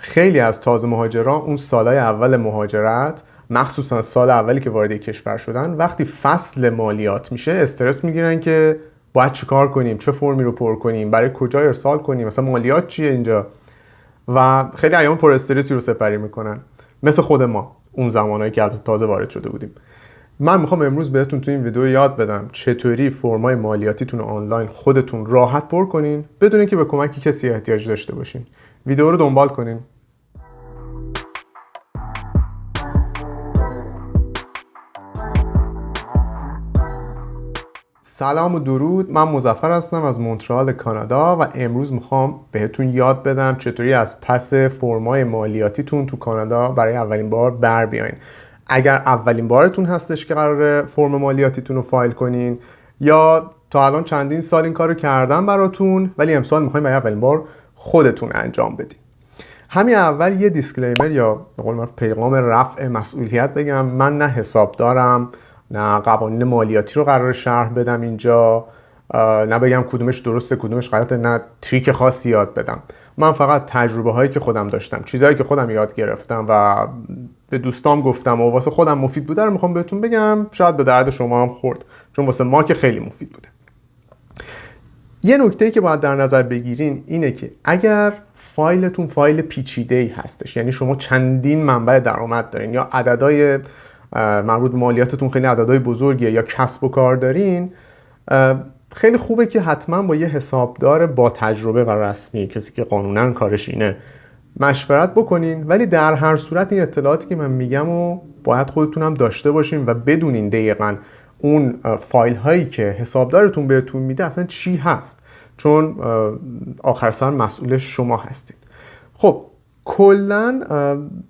خیلی از تازه مهاجران اون سالهای اول مهاجرت، مخصوصا سال اولی که وارد کشور شدن، وقتی فصل مالیات میشه استرس میگیرن که باید چیکار کنیم، چه فرمی رو پر کنیم، برای کجا ارسال کنیم، مثلا مالیات چیه اینجا، و خیلی ایام پر استرسی رو سپری میکنن، مثل خود ما اون زمانایی که تازه وارد شده بودیم. من میخوام امروز بهتون تو این ویدیو یاد بدم چطوری فرمای مالیاتیتون رو آنلاین خودتون راحت پر کنین بدون اینکه به کمک کسی احتیاج داشته باشین. ویدیو رو دنبال کنین. سلام و درود، من مظفر هستم از مونترال کانادا و امروز میخوام بهتون یاد بدم چطوری از پس فرمای مالیاتیتون تو کانادا برای اولین بار بر بیاین. اگر اولین بارتون هستش که قراره فرم مالیاتیتون رو فایل کنین، یا تا الان چندین سال این کارو کردن براتون ولی امسال میخواین برای اولین بار خودتون انجام بدین. همین اول یه دیسکلیمر یا به قول معروف پیغام رفع مسئولیت بگم. من نه حسابدارم، نه قوانین مالیاتی رو قرار شرح بدم اینجا، نه بگم کدومش درسته کدومش غلطه، نه تریک خاصی یاد بدم. من فقط تجربه هایی که خودم داشتم، چیزهایی که خودم یاد گرفتم و به دوستام گفتم و واسه خودم مفید بوده رو میخوام بهتون بگم. شاید به درد شما هم خورد، چون واسه ما که خیلی مفید بوده. یه نکته‌ای که باید در نظر بگیرین اینه که اگر فایلتون فایل پیچیده‌ای هستش، یعنی شما چندین منبع درآمد دارین یا عددهای مربوط به مالیاتتون خیلی عددهای بزرگیه یا کسب و کار دارین، خیلی خوبه که حتما با یه حسابدار با تجربه و رسمی، کسی که قانونا کارش اینه، مشورت بکنین. ولی در هر صورت این اطلاعاتی که من میگم و باید خودتون هم داشته باشین و بدونین دقیقاً اون فایل هایی که حسابدارتون بهتون میده اصلا چی هست، چون آخر سر مسئول شما هستید. خب کلا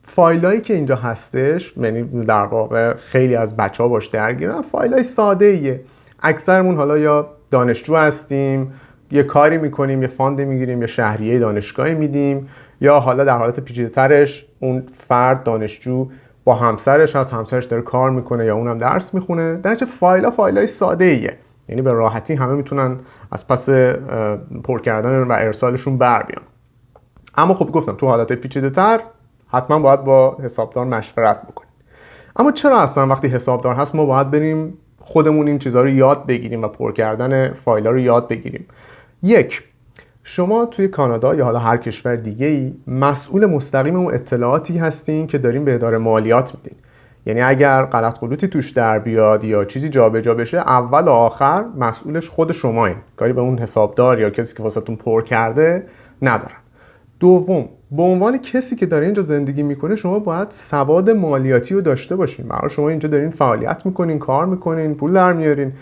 فایل هایی که اینجا هستش، یعنی در واقع خیلی از بچه ها باش درگیرن، فایل های ساده ایه. اکثرمون حالا یا دانشجو هستیم، یه کاری میکنیم، یه فاند میگیریم، یا شهریه دانشگاهی میدیم، یا حالا در حالت پیچیده ترش اون فرد دانشجو با همسرش هست، همسرش داره کار میکنه یا اونم درس میخونه. در چه فایلای ساده ایه، یعنی به راحتی همه میتونن از پس پر کردن و ارسالشون بر بیان. اما خب گفتم تو حالت پیچیده تر حتما باید با حسابدار مشورت بکنید. اما چرا اصلا وقتی حسابدار هست ما باید بریم خودمون این چیزها رو یاد بگیریم و پر کردن فایل‌ها رو یاد بگیریم؟ یک، شما توی کانادا یا حالا هر کشور دیگه‌ای مسئول مستقیم اون اطلاعاتی هستین که دارین به اداره مالیات میدین. یعنی اگر غلط غلطی توش در بیاد یا چیزی جابجا بشه، اول و آخر مسئولش خود شماین، کاری به اون حسابدار یا کسی که واسهتون پر کرده ندارن. دوم، به عنوان کسی که داره اینجا زندگی میکنه شما باید سواد مالیاتی رو داشته باشین. برای شما اینجا دارین فعالیت میکنین، کار میکنین، پول در میارین،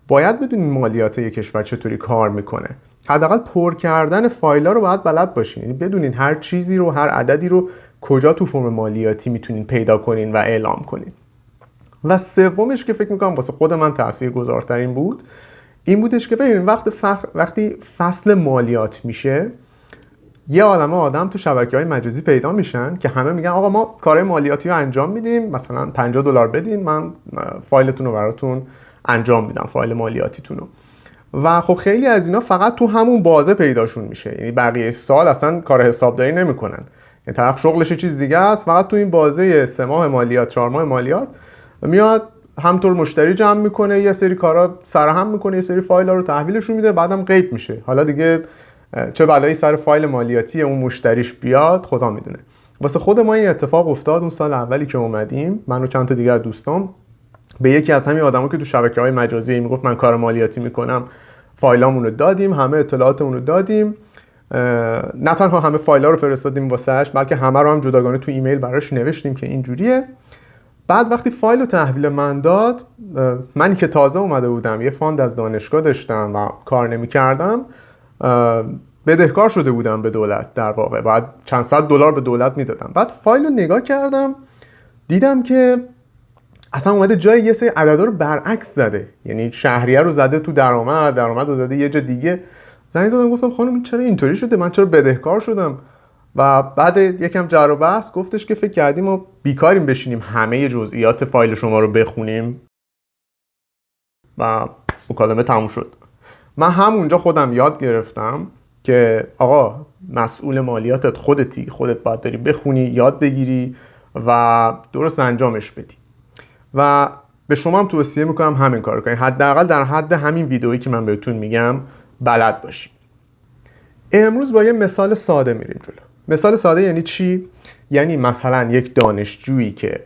باید بدونین مالیات یک کشور چطوری کار میکنه. حداقل پر کردن فایل‌ها رو باید بلد باشین، یعنی بدونین هر چیزی رو، هر عددی رو کجا تو فرم مالیاتی میتونین پیدا کنین و اعلام کنین. و سومش که فکر میکنم واسه خود من تاثیرگذارترین بود، این بودش که ببینین وقتی فصل مالیات میشه، یه عالمه آدم تو شبکه‌های مجازی پیدا میشن که همه میگن آقا ما کارهای مالیاتی رو انجام میدیم، مثلا $50 بدین من فایلتون رو براتون انجام میدم، فایل مالیاتیتون رو. و خب خیلی از اینا فقط تو همون بازه پیداشون میشه، یعنی بقیه سال اصلا کار حسابداری نمیکنن، یعنی طرف شغلش چیز دیگه است، فقط تو این بازه 3 ماه مالیات 4 ماه مالیات میاد همطور مشتری جمع میکنه، یه سری کارا سرهم میکنه، یه سری فایل‌ها رو تحویلشون میده، بعدم غیب میشه. حالا دیگه چه بلایی سر فایل مالیاتی اون مشتریش بیاد خدا میدونه. واسه خود ما این اتفاق افتاد اون سال اولی که اومدیم، من و چند تا دیگه از دوستام به یکی از همین آدما که تو شبکه‌های مجازی میگفت من کار مالیاتی میکنم فایلامون رو دادیم، همه اطلاعاتمون رو دادیم. نه تنها همه فایل‌ها رو فرستادیم واسش، بلکه همه رو هم جداگانه تو ایمیل براش نوشتیم که اینجوریه. بعد وقتی فایل رو تحویل من داد، منی که تازه اومده بودم، یه فاند از دانشگاه داشتم و کار نمی‌کردم، بدهکار شده بودم به دولت. در واقع بعد چند صد دلار به دولت میدادم. بعد فایل رو نگاه کردم، دیدم که اصلا اومده جای یه سری عددا رو برعکس زده، یعنی شهریه رو زده تو درآمد رو زده یه جا دیگه. زنگ زدم گفتم خانم این چرا اینطوری شده، من چرا بدهکار شدم؟ و بعد یکم جر و بحث گفتش که فکر کردیم ما بیکاریم بشینیم همه جزئیات فایل شما رو بخونیم. و مکالمه تموم شد. من همونجا خودم یاد گرفتم که آقا مسئول مالیاتت خودت باید بری بخونی، یاد بگیری و درست انجامش بدی. و به شما هم توصیه میکنم همین کار کنید، حداقل در حد همین ویدئویی که من بهتون میگم بلد باشید. امروز با یه مثال ساده میریم جلو. مثال ساده یعنی چی؟ یعنی مثلا یک دانشجویی که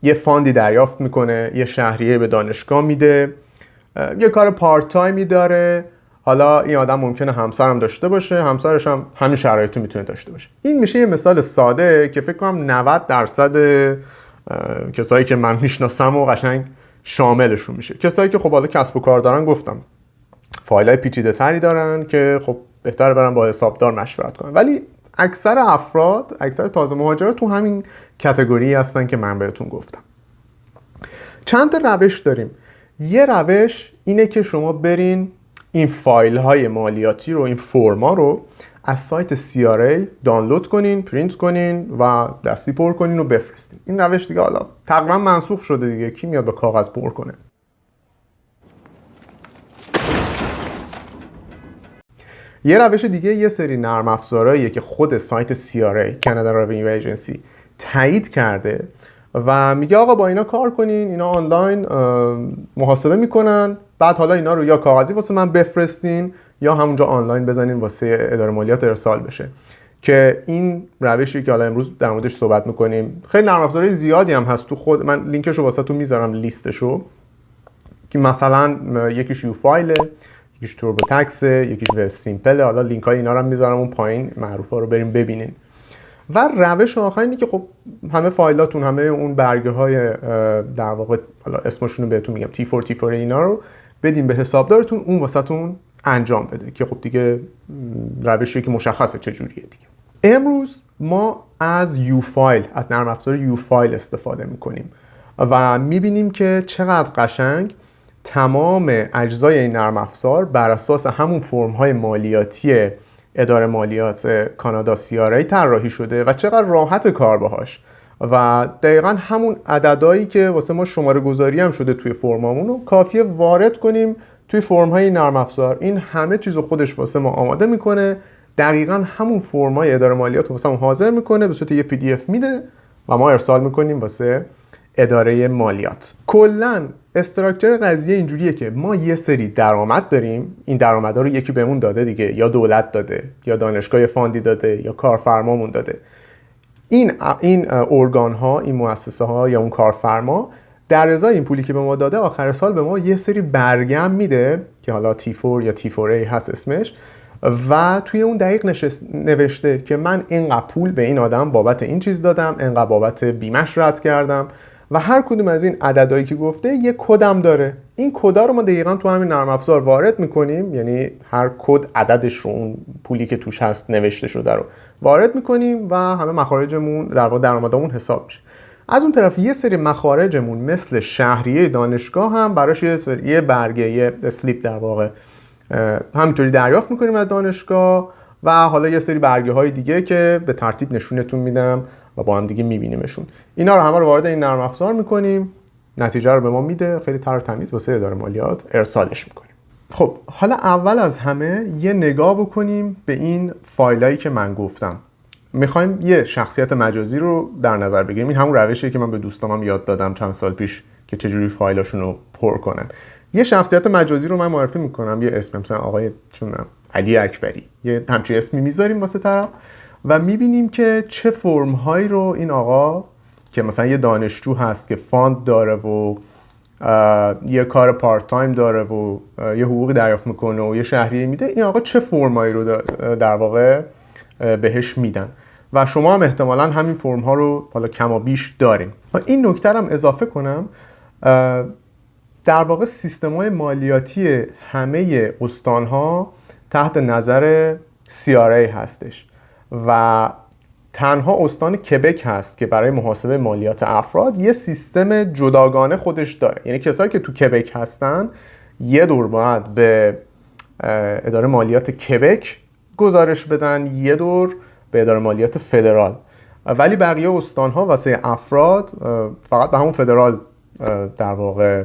یه فاندی دریافت میکنه، یه شهریه به دانشگاه میده، یه کار پارت تایمی داره. حالا این آدم ممکنه همسرم داشته باشه، همسرش هم همین شرایطو میتونه داشته باشه. این میشه یه مثال ساده که فکر کنم 90% کسایی که من میشناسم و قشنگ شاملشون میشه. کسایی که خب حالا کسب و کار دارن، گفتم فایلای پیچیده تری دارن که خب بهتره برن با حسابدار مشورت کنن، ولی اکثر افراد، اکثر تازه مهاجرات تو همین کاتگوری هستن که من بهتون گفتم. چند تا روش داریم. یه روش اینه که شما برین این فایل های مالیاتی رو، این فرما رو از سایت CRA دانلود کنین، پرینت کنین و دستی پر کنین و بفرستین. این روش دیگه حالا تقریبا منسوخ شده دیگه، کی میاد با کاغذ پر کنه. یه روش دیگه یه سری نرم افزارهاییه که خود سایت CRA Canada Revenue Agency تایید کرده و میگه آقا با اینا کار کنین، اینا آنلاین محاسبه میکنن، بعد حالا اینا رو یا کاغذی واسه من بفرستین یا همونجا آنلاین بزنین واسه اداره مالیات ارسال بشه. که این روشی که حالا امروز در موردش صحبت میکنیم. خیلی نرم افزارهای زیادی هم هست تو خود، من لینکش رو واسهتون میذارم، لیستشو، که مثلا یکیش یو فایل، یکیش توربو تکس، یکیش ول سیمپل. حالا لینک های اینا رو هم میذارم اون پایین، معروفا رو بریم ببینین. و روش آخر اینه که خب همه فایلاتون، همه اون برگه های در واقع حالا اسمشون رو بهتون میگم T4 اینا رو بدین به حسابدارتون، اون واسهتون انجام بده، که خب دیگه روشی که مشخصه چه جوریه دیگه. امروز ما از یو فایل، از نرم افزار یو فایل استفاده میکنیم و میبینیم که چقدر قشنگ تمام اجزای این نرم افزار بر اساس همون فرم های مالیاتی اداره مالیات کانادا CRA طراحی شده و چقدر راحت کار باهاش و دقیقاً همون عددهایی که واسه ما شماره گذاری هم شده توی فرمامون رو کافیه وارد کنیم توی فرم های نرم افزار. این همه چیزو خودش واسه ما آماده میکنه، دقیقاً همون فرم های اداره مالیات واسه ما حاضر میکنه، به صورت یه PDF میده و ما ارسال میکنیم واسه اداره مالیات. کلاً استراکچر قضیه اینجوریه که ما یه سری درآمد داریم، این درآمدها رو یکی بهمون داده دیگه، یا دولت داده، یا دانشگاه فاندی داده، یا کارفرمامون داده. این ارگان ها، این مؤسسه ها یا اون کارفرما در ازای این پولی که به ما داده آخر سال به ما یه سری برگم میده که حالا T4 یا T4A هست اسمش، و توی اون دقیق نوشته که من اینقدر پول به این آدم بابت این چیز دادم، اینقدر بابت بیمش رد کردم، و هر کدوم از این عددهایی که گفته یه کدم داره. این کدا رو ما دقیقاً تو همین نرم افزار وارد میکنیم، یعنی هر کد عددش رو، اون پولی که توش هست نوشته شده رو وارد میکنیم و همه مخارجمون در واقع درآمدامون حساب میشه. از اون طرف یه سری مخارجمون مثل شهریه دانشگاه هم براش یه برگه، یه اسلیپ در واقع همینطوری دریافت میکنیم از دانشگاه، و حالا یه سری برگه های دیگه که به ترتیب نشونتون میدم و با هم دیگه میبینیمشون. اینا رو همه رو وارد این نرم افزار میکنیم، نتیجه رو به ما میده، خیلی تر و تمیز واسه اداره مالیات ارسالش میکنیم. خب حالا اول از همه یه نگاه بکنیم به این فایلایی که من گفتم. میخوایم یه شخصیت مجازی رو در نظر بگیریم. این همون روشیه که من به دوستامم یاد دادم چند سال پیش که چجوری فایلاشون رو پر کنن. یه شخصیت مجازی رو من معرفی میکنم، یه اسم، مثلا آقای علی اکبری، یه همچین اسمی میذاریم واسه طرف و میبینیم که چه فرم هایی رو این آقا که مثلا یه دانشجو هست که فاند داره و یه کار پارت تایم داره و یه حقوقی دریافت میکنه و یه شهریه میده، این آقا چه فرمایی رو در واقع بهش میدن، و شما هم احتمالاً همین فرم ها رو حالا کم و بیش دارین. و این نکته هم اضافه کنم، در واقع سیستم‌های مالیاتی همه استان‌ها تحت نظر CRA هستش و تنها استان کبک هست که برای محاسبه مالیات افراد یه سیستم جداگانه خودش داره. یعنی کسایی که تو کبک هستن یه دور باید به اداره مالیات کبک گزارش بدن، یه دور به اداره مالیات فدرال، ولی بقیه استان‌ها واسه افراد فقط به همون فدرال در واقع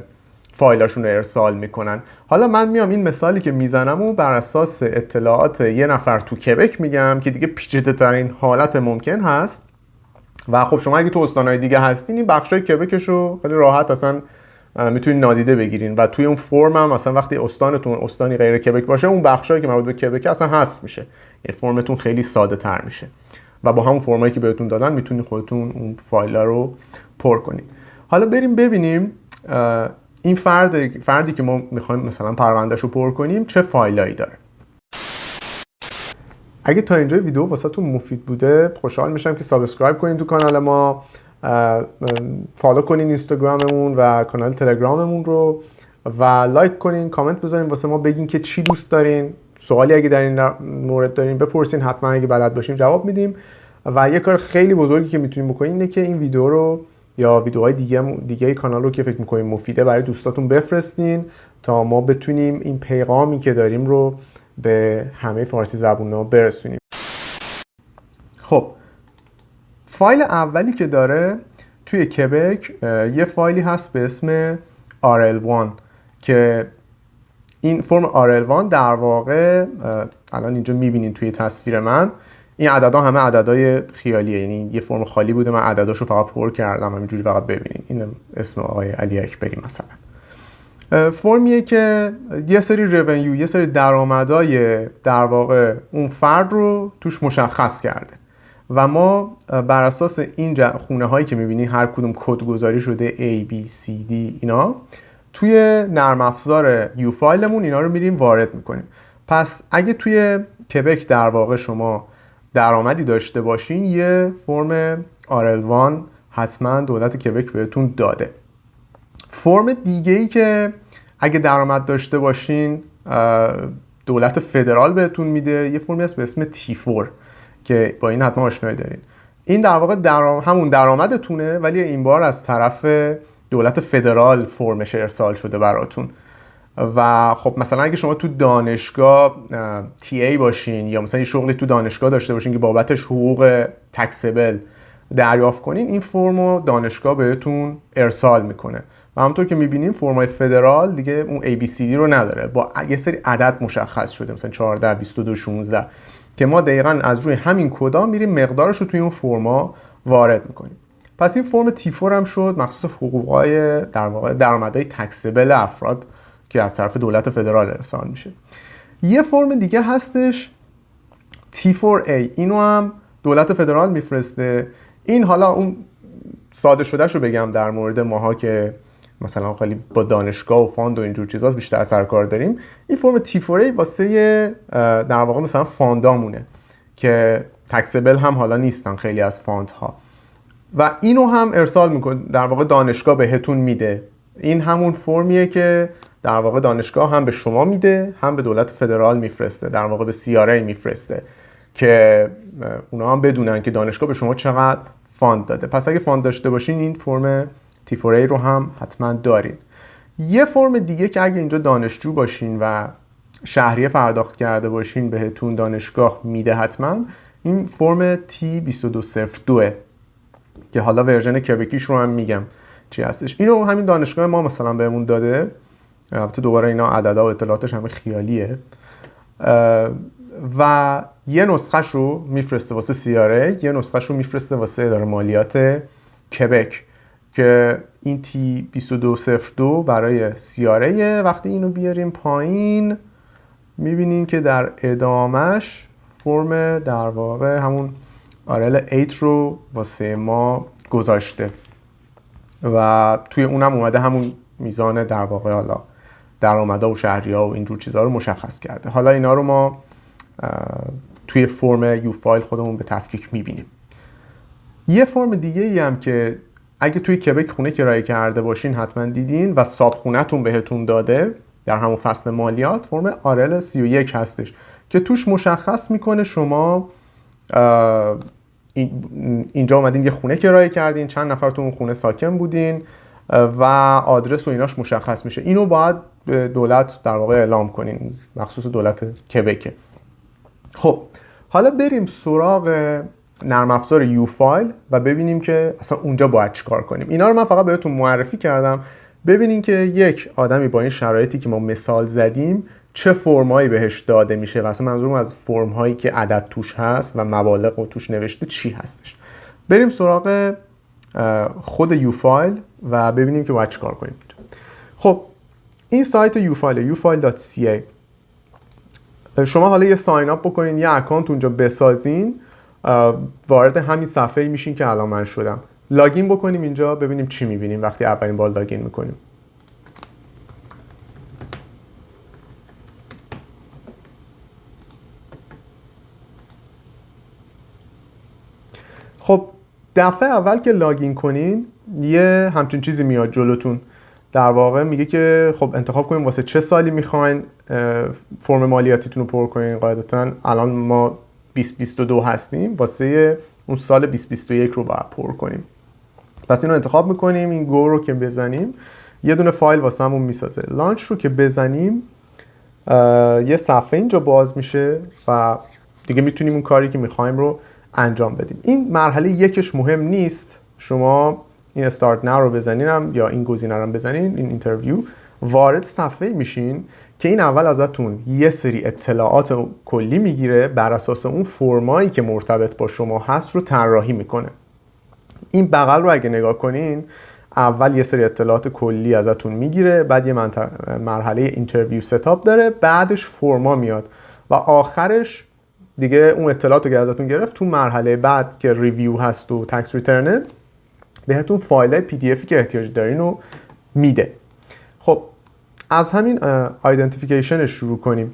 فایلاشون رو ارسال میکنن. حالا من میام این مثالی که میزنم و بر اساس اطلاعات یه نفر تو کبک میگم که دیگه پیچیده ترین حالت ممکن هست و خب شما اگه تو استانهای دیگه هستین این بخشای کبکش رو خیلی راحت اصلا میتونین نادیده بگیرین و توی اون فرم هم مثلا وقتی استانتون استانی غیر کبک باشه اون بخشایی که مربوط به کبک اصلا حذف میشه، یعنی فرمتون خیلی ساده تر میشه و با همون فرمایی که بهتون دادن میتونین خودتون اون فایل‌ها رو پر کنین. حالا بریم ببینیم این فردی که ما میخوایم مثلا پروندهش رو پر کنیم چه فایلایی داره. اگه تا اینجا ویدیو واسهتون مفید بوده خوشحال میشم که سابسکرایب کنین تو کانال ما، فالو کنین اینستاگراممون و کانال تلگراممون رو و لایک کنین، کامنت بذارین واسه ما، بگین که چی دوست دارین، سوالی اگه در این مورد دارین بپرسین، حتما اگه بلد باشیم جواب میدیم. و یه کار خیلی بزرگی که میتونین بکنین اینه که این ویدیو رو یا ویدیوهای دیگه کانال رو که فکر میکنین مفیده برای دوستاتون بفرستین تا ما بتونیم این پیغامی که داریم رو به همه فارسی زبون‌ها برسونیم. خب فایل اولی که داره توی کبک یه فایلی هست به اسم RL1 که این فرم RL1 در واقع الان اینجا میبینین توی تصویر من این عددا همه عددهای خیالیه، یعنی یه فرم خالی بوده من عدداشو فقط پر کردم همینجوری فقط ببینین. این اسم آقای علی اکبری مثلا. فرمیه که یه سری رونیو، یه سری درآمدای در واقع اون فرد رو توش مشخص کرده و ما بر اساس این خونه هایی که میبینی هر کدوم کد گذاری شده A, B, C, D اینا توی نرم افزار یو فایلمون اینا رو میریم وارد میکنیم. پس اگه توی کبک در واقع شما درآمدی داشته باشین یه فرم RL1 حتما دولت کبک بهتون داده. فرم دیگه ای که اگه درآمد داشته باشین دولت فدرال بهتون میده یه فرمی هست به اسم T4 که با این حتما آشنایی دارین. این در واقع همون درآمدتونه ولی این بار از طرف دولت فدرال فرمش ارسال شده براتون. و خب مثلا اگه شما تو دانشگاه TA باشین یا مثلا یه شغلی تو دانشگاه داشته باشین که بابتش حقوق تکسبل دریافت کنین این فرمو دانشگاه بهتون ارسال میکنه و همونطور که میبینیم فرمای فدرال دیگه اون ABCD رو نداره، با یه سری عدد مشخص شده مثلا 14 22 16 که ما دقیقاً از روی همین کدا میریم مقدارش رو توی اون فرما وارد میکنیم. پس این فرم T4 هم شد مخصوص حقوقای در واقع درآمدهای تکسبل افراد که از طرف دولت فدرال ارسال میشه. یه فرم دیگه هستش T4A، اینو هم دولت فدرال میفرسته. این حالا اون ساده شدهش رو بگم در مورد ماها که مثلا خیلی با دانشگاه و فاند و اینجور چیزاست بیشتر سر کار داریم. این فرم T4A واسه در واقع مثلا فاندامونه که تکسبل هم حالا نیستن خیلی از فاندها و اینو هم ارسال میکنه در واقع دانشگاه بهتون میده. این همون فرمیه که در واقع دانشگاه هم به شما میده هم به دولت فدرال میفرسته، در واقع به CRA میفرسته که اونا هم بدونن که دانشگاه به شما چقدر فاند داده. پس اگه فاند داشته باشین این فرم T4A رو هم حتما دارین. یه فرم دیگه که اگه اینجا دانشجو باشین و شهریه پرداخت کرده باشین بهتون دانشگاه میده حتما، این فرم T2202 که حالا ورژن کبکیش رو هم میگم چی هستش. اینو همین دانشگاه ما مثلا بهمون داده، البته دوباره اینا عددا و اطلاعاتش همه خیالیه و یه نسخه‌ش رو میفرسته واسه CRA، یه نسخه‌ش رو میفرسته واسه اداره مالیات کبک که این T2202 برای CRA. وقتی اینو بیاریم پایین میبینین که در ادامش فرم در واقع همون RL8 رو واسه ما گذاشته و توی اونم اومده همون میزان در واقع حالا درآمدها و شهریه‌ها و اینجور چیزها رو مشخص کرده. حالا اینا رو ما توی فرم یو فایل خودمون به تفکیک میبینیم. یه فرم دیگه ای هم که اگه توی کبک خونه کرایه کرده باشین حتما دیدین و ساب خونه‌تون بهتون داده در همون فصل مالیات، فرم RL31 هستش که توش مشخص میکنه شما اینجا اومدین یه خونه کرایه کردین، چند نفر تو اون خونه ساکن بودین و آدرس و ایناش مشخص میشه. اینو باید به دولت در واقع اعلام کنین، مخصوص دولت کبکه. خب حالا بریم سراغ نرم افزار یو فایل و ببینیم که اصلا اونجا باید چیکار کنیم. اینا رو من فقط بهتون معرفی کردم ببینین که یک آدمی با این شرایطی که ما مثال زدیم چه فرمایی بهش داده میشه و اصلا منظورم از فرم‌هایی که عدد توش هست و مبالغ رو توش نوشته چی هستش. بریم سراغ خود یوفایل و ببینیم که باید چیکار کنیم. خب این سایت یوفایل ufile.ca. شما حالا یه ساین اپ بکنین، یه اکانت اونجا بسازین، وارد همین صفحه میشین که الان من شدم. لاگین بکنیم اینجا ببینیم چی میبینیم وقتی اولین بار لاگین میکنیم. خب دفعه اول که لاگین کنین یه همچین چیزی میاد جلوتون، در واقع میگه که خب انتخاب کنین واسه چه سالی میخواین فرم مالیاتیتون رو پر کنین. قاعدتا الان ما 2022 هستیم، واسه اون سال 2021 رو باید پر کنیم. پس اینو انتخاب میکنیم، این گو رو که بزنیم یه دونه فایل واسه همون میسازه. لانچ رو که بزنیم یه صفحه اینجا باز میشه و دیگه میتونیم اون کاری که میخوایم رو انجام بدیم. این مرحله یکش مهم نیست، شما این استارت ناو رو بزنین یا این گزینه رو بزنین، این اینترویو، وارد صفحه میشین که این اول ازتون یه سری اطلاعات کلی میگیره، بر اساس اون فرمایی که مرتبط با شما هست رو طراحی میکنه. این بغل رو اگه نگاه کنین اول یه سری اطلاعات کلی ازتون میگیره، بعد یه مرحله اینترویو ستاپ داره، بعدش فرما میاد و آخرش دیگه اون اطلاعات رو که ازتون گرفت تو مرحله بعد که ریویو هست و تکس ریترنه بهتون فایل پی دی افی که احتیاج دارین رو میده. خب از همین آیدنتیفیکیشنش شروع کنیم.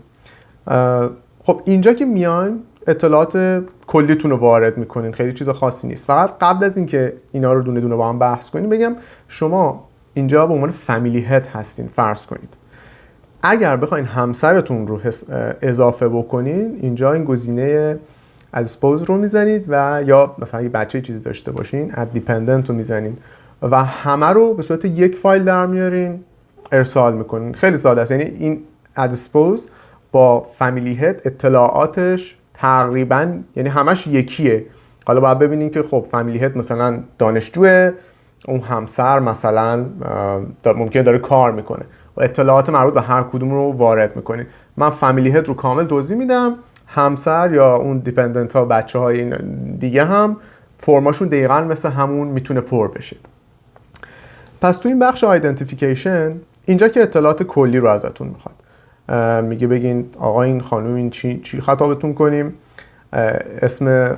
خب اینجا که میاین اطلاعات کلیتون رو وارد میکنین، خیلی چیز خاصی نیست. فقط قبل از اینکه اینا رو دونه دونه با هم بحث کنیم بگم شما اینجا به عنوان فامیلی هد هستین. فرض کنید اگر بخواین همسرتون رو اضافه بکنین اینجا این گزینه از اسپوز رو میزنید و یا مثلا یه بچه چیزی داشته باشین اد دیپندنت رو میزنین و همه رو به صورت یک فایل در میارین ارسال میکنین. خیلی ساده است، یعنی این اد اسپوز با فامیلی هد اطلاعاتش تقریبا یعنی همش یکیه. حالا باید ببینین که خب فامیلی هد مثلا دانشجوه، اون همسر مثلا ممکنه داره کار میکنه و اطلاعات مربوط به هر کدوم رو وارد میکنین. من فامیلی هد رو کامل توضیح میدم، همسر یا اون دیپندنت ها بچه های این دیگه هم فرماشون دقیقاً مثل همون میتونه پر بشه. پس تو این بخش آیدنتیفیکیشن اینجا که اطلاعات کلی رو ازتون میخواد، میگه بگین آقا این خانم این چی خطابتون کنیم، اسم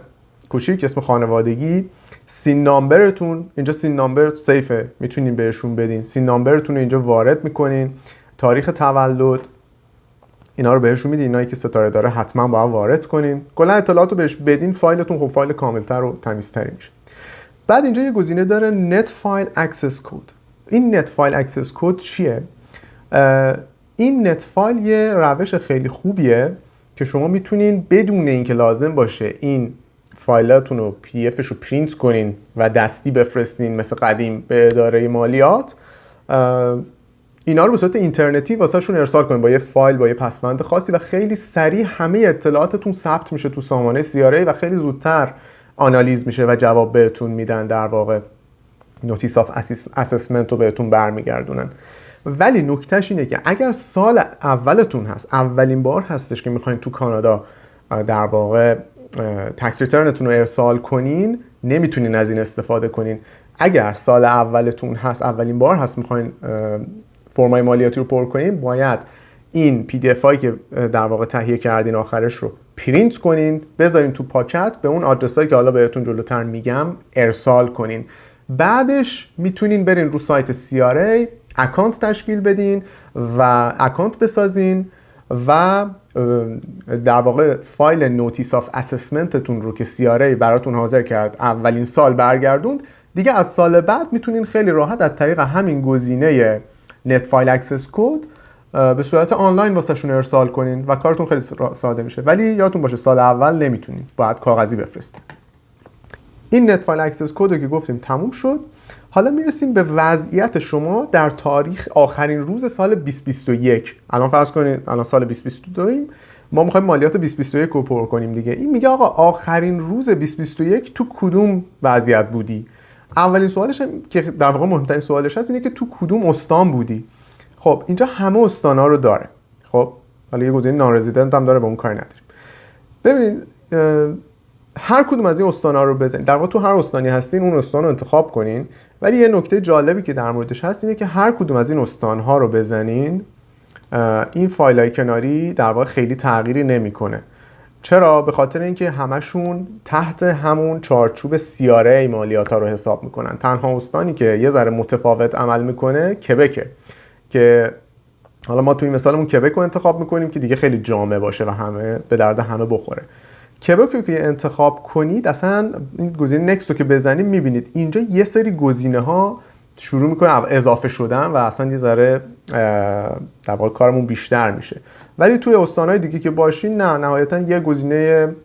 کوچیک، اسم خانوادگی، سین نامبرتون. اینجا سین نامبر سیفه، میتونین بهشون بدین. سین نامبرتون رو اینجا وارد میکنین، تاریخ تولد اینا رو بهشون میدین، اینایی که ستاره داره حتما باید وارد کنین. کلا اطلاعات رو بهش بدین، فایلتون خب فایل کاملتر و تمیزتری میشه. بعد اینجا یه گزینه داره نت فایل اکسس کد. این نت فایل اکسس کد چیه؟ این نت فایل یه روش خیلی خوبیه که شما میتونین بدون اینکه لازم باشه این فایلاتون رو پی دی افش رو پرینت کنین و دستی بفرستین مثل قدیم به اداره مالیات، اینا رو به صورت اینترنتی واسه شون ارسال کنین با یه فایل با یه پسوند خاصی و خیلی سریع همه اطلاعاتتون ثبت میشه تو سامانه CRA و خیلی زودتر آنالیز میشه و جواب بهتون میدن، در واقع نوتیس آف اسسمنت رو بهتون برمیگردونن. ولی نکتهش اینه که اگر سال اولتون هست، اولین بار هستش که میخواین تو کانادا در واقع تکس ریترنتون رو ارسال کنین، نمیتونین از این استفاده کنین. اگر سال اولتون هست، اولین بار هست میخواین فرمای مالیاتی رو پر کنین، باید این پی دی اف هایی که در واقع تهیه کردین آخرش رو پرینت کنین، بذارین تو پاکت، به اون آدرسایی که حالا بهتون جلوتر میگم ارسال کنین. بعدش میتونین برین رو سایت CRA اکانت تشکیل بدین و اکانت بسازین و در واقع فایل نوتیس آف اسسمنتتون رو که CRA براتون حاضر کرد اولین سال برگردوند، دیگه از سال بعد میتونین خیلی راحت از طریق همین گزینه نت فایل اکسس کد به صورت آنلاین واسهشون ارسال کنین و کارتون خیلی ساده میشه. ولی یادتون باشه سال اول نمیتونین، باید کاغذی بفرستین. این نت فایل اکسس کد رو که گفتیم تموم شد. حالا میرسیم به وضعیت شما در تاریخ آخرین روز سال 2021. الان فرض کنید الان سال 2022 ایم، ما میخوایم مالیات 2021 رو پر کنیم دیگه. این میگه آقا آخرین روز 2021 تو کدوم وضعیت بودی اولین سوالش هم که در واقع مهمترین سوالش هست اینه که تو کدوم استان بودی. خب اینجا همه استانا رو داره. خب حالا یه گزینه نان رزیدنت هم داره، با اون کاری نداریم. ببینید هر کدوم از این استانا رو بزنید، در واقع تو هر استانی هستین اون استان رو انتخاب کنین، ولی یه نکته جالبی که در موردش هست اینه که هر کدوم از این استان‌ها رو بزنین این فایل‌های کناری در واقع خیلی تغییری نمی‌کنه. چرا؟ به خاطر اینکه همشون تحت همون چارچوب CRA مالیات‌ها رو حساب میکنن. تنها استانی که یه ذره متفاوت عمل میکنه کبکه، که حالا ما توی مثالمون کبک رو انتخاب میکنیم که دیگه خیلی جامع باشه و همه به درد همه بخوره. کبک رو که انتخاب کنید، اصلا این گزینه نکست رو که بزنید میبینید اینجا یه سری گزینه ها شروع میکنه اضافه شدن و اصلا یه ذره در واقع کارمون بیشتر میشه. ولی توی استانهای دیگه که باشین نه، نهایتا یه گزینه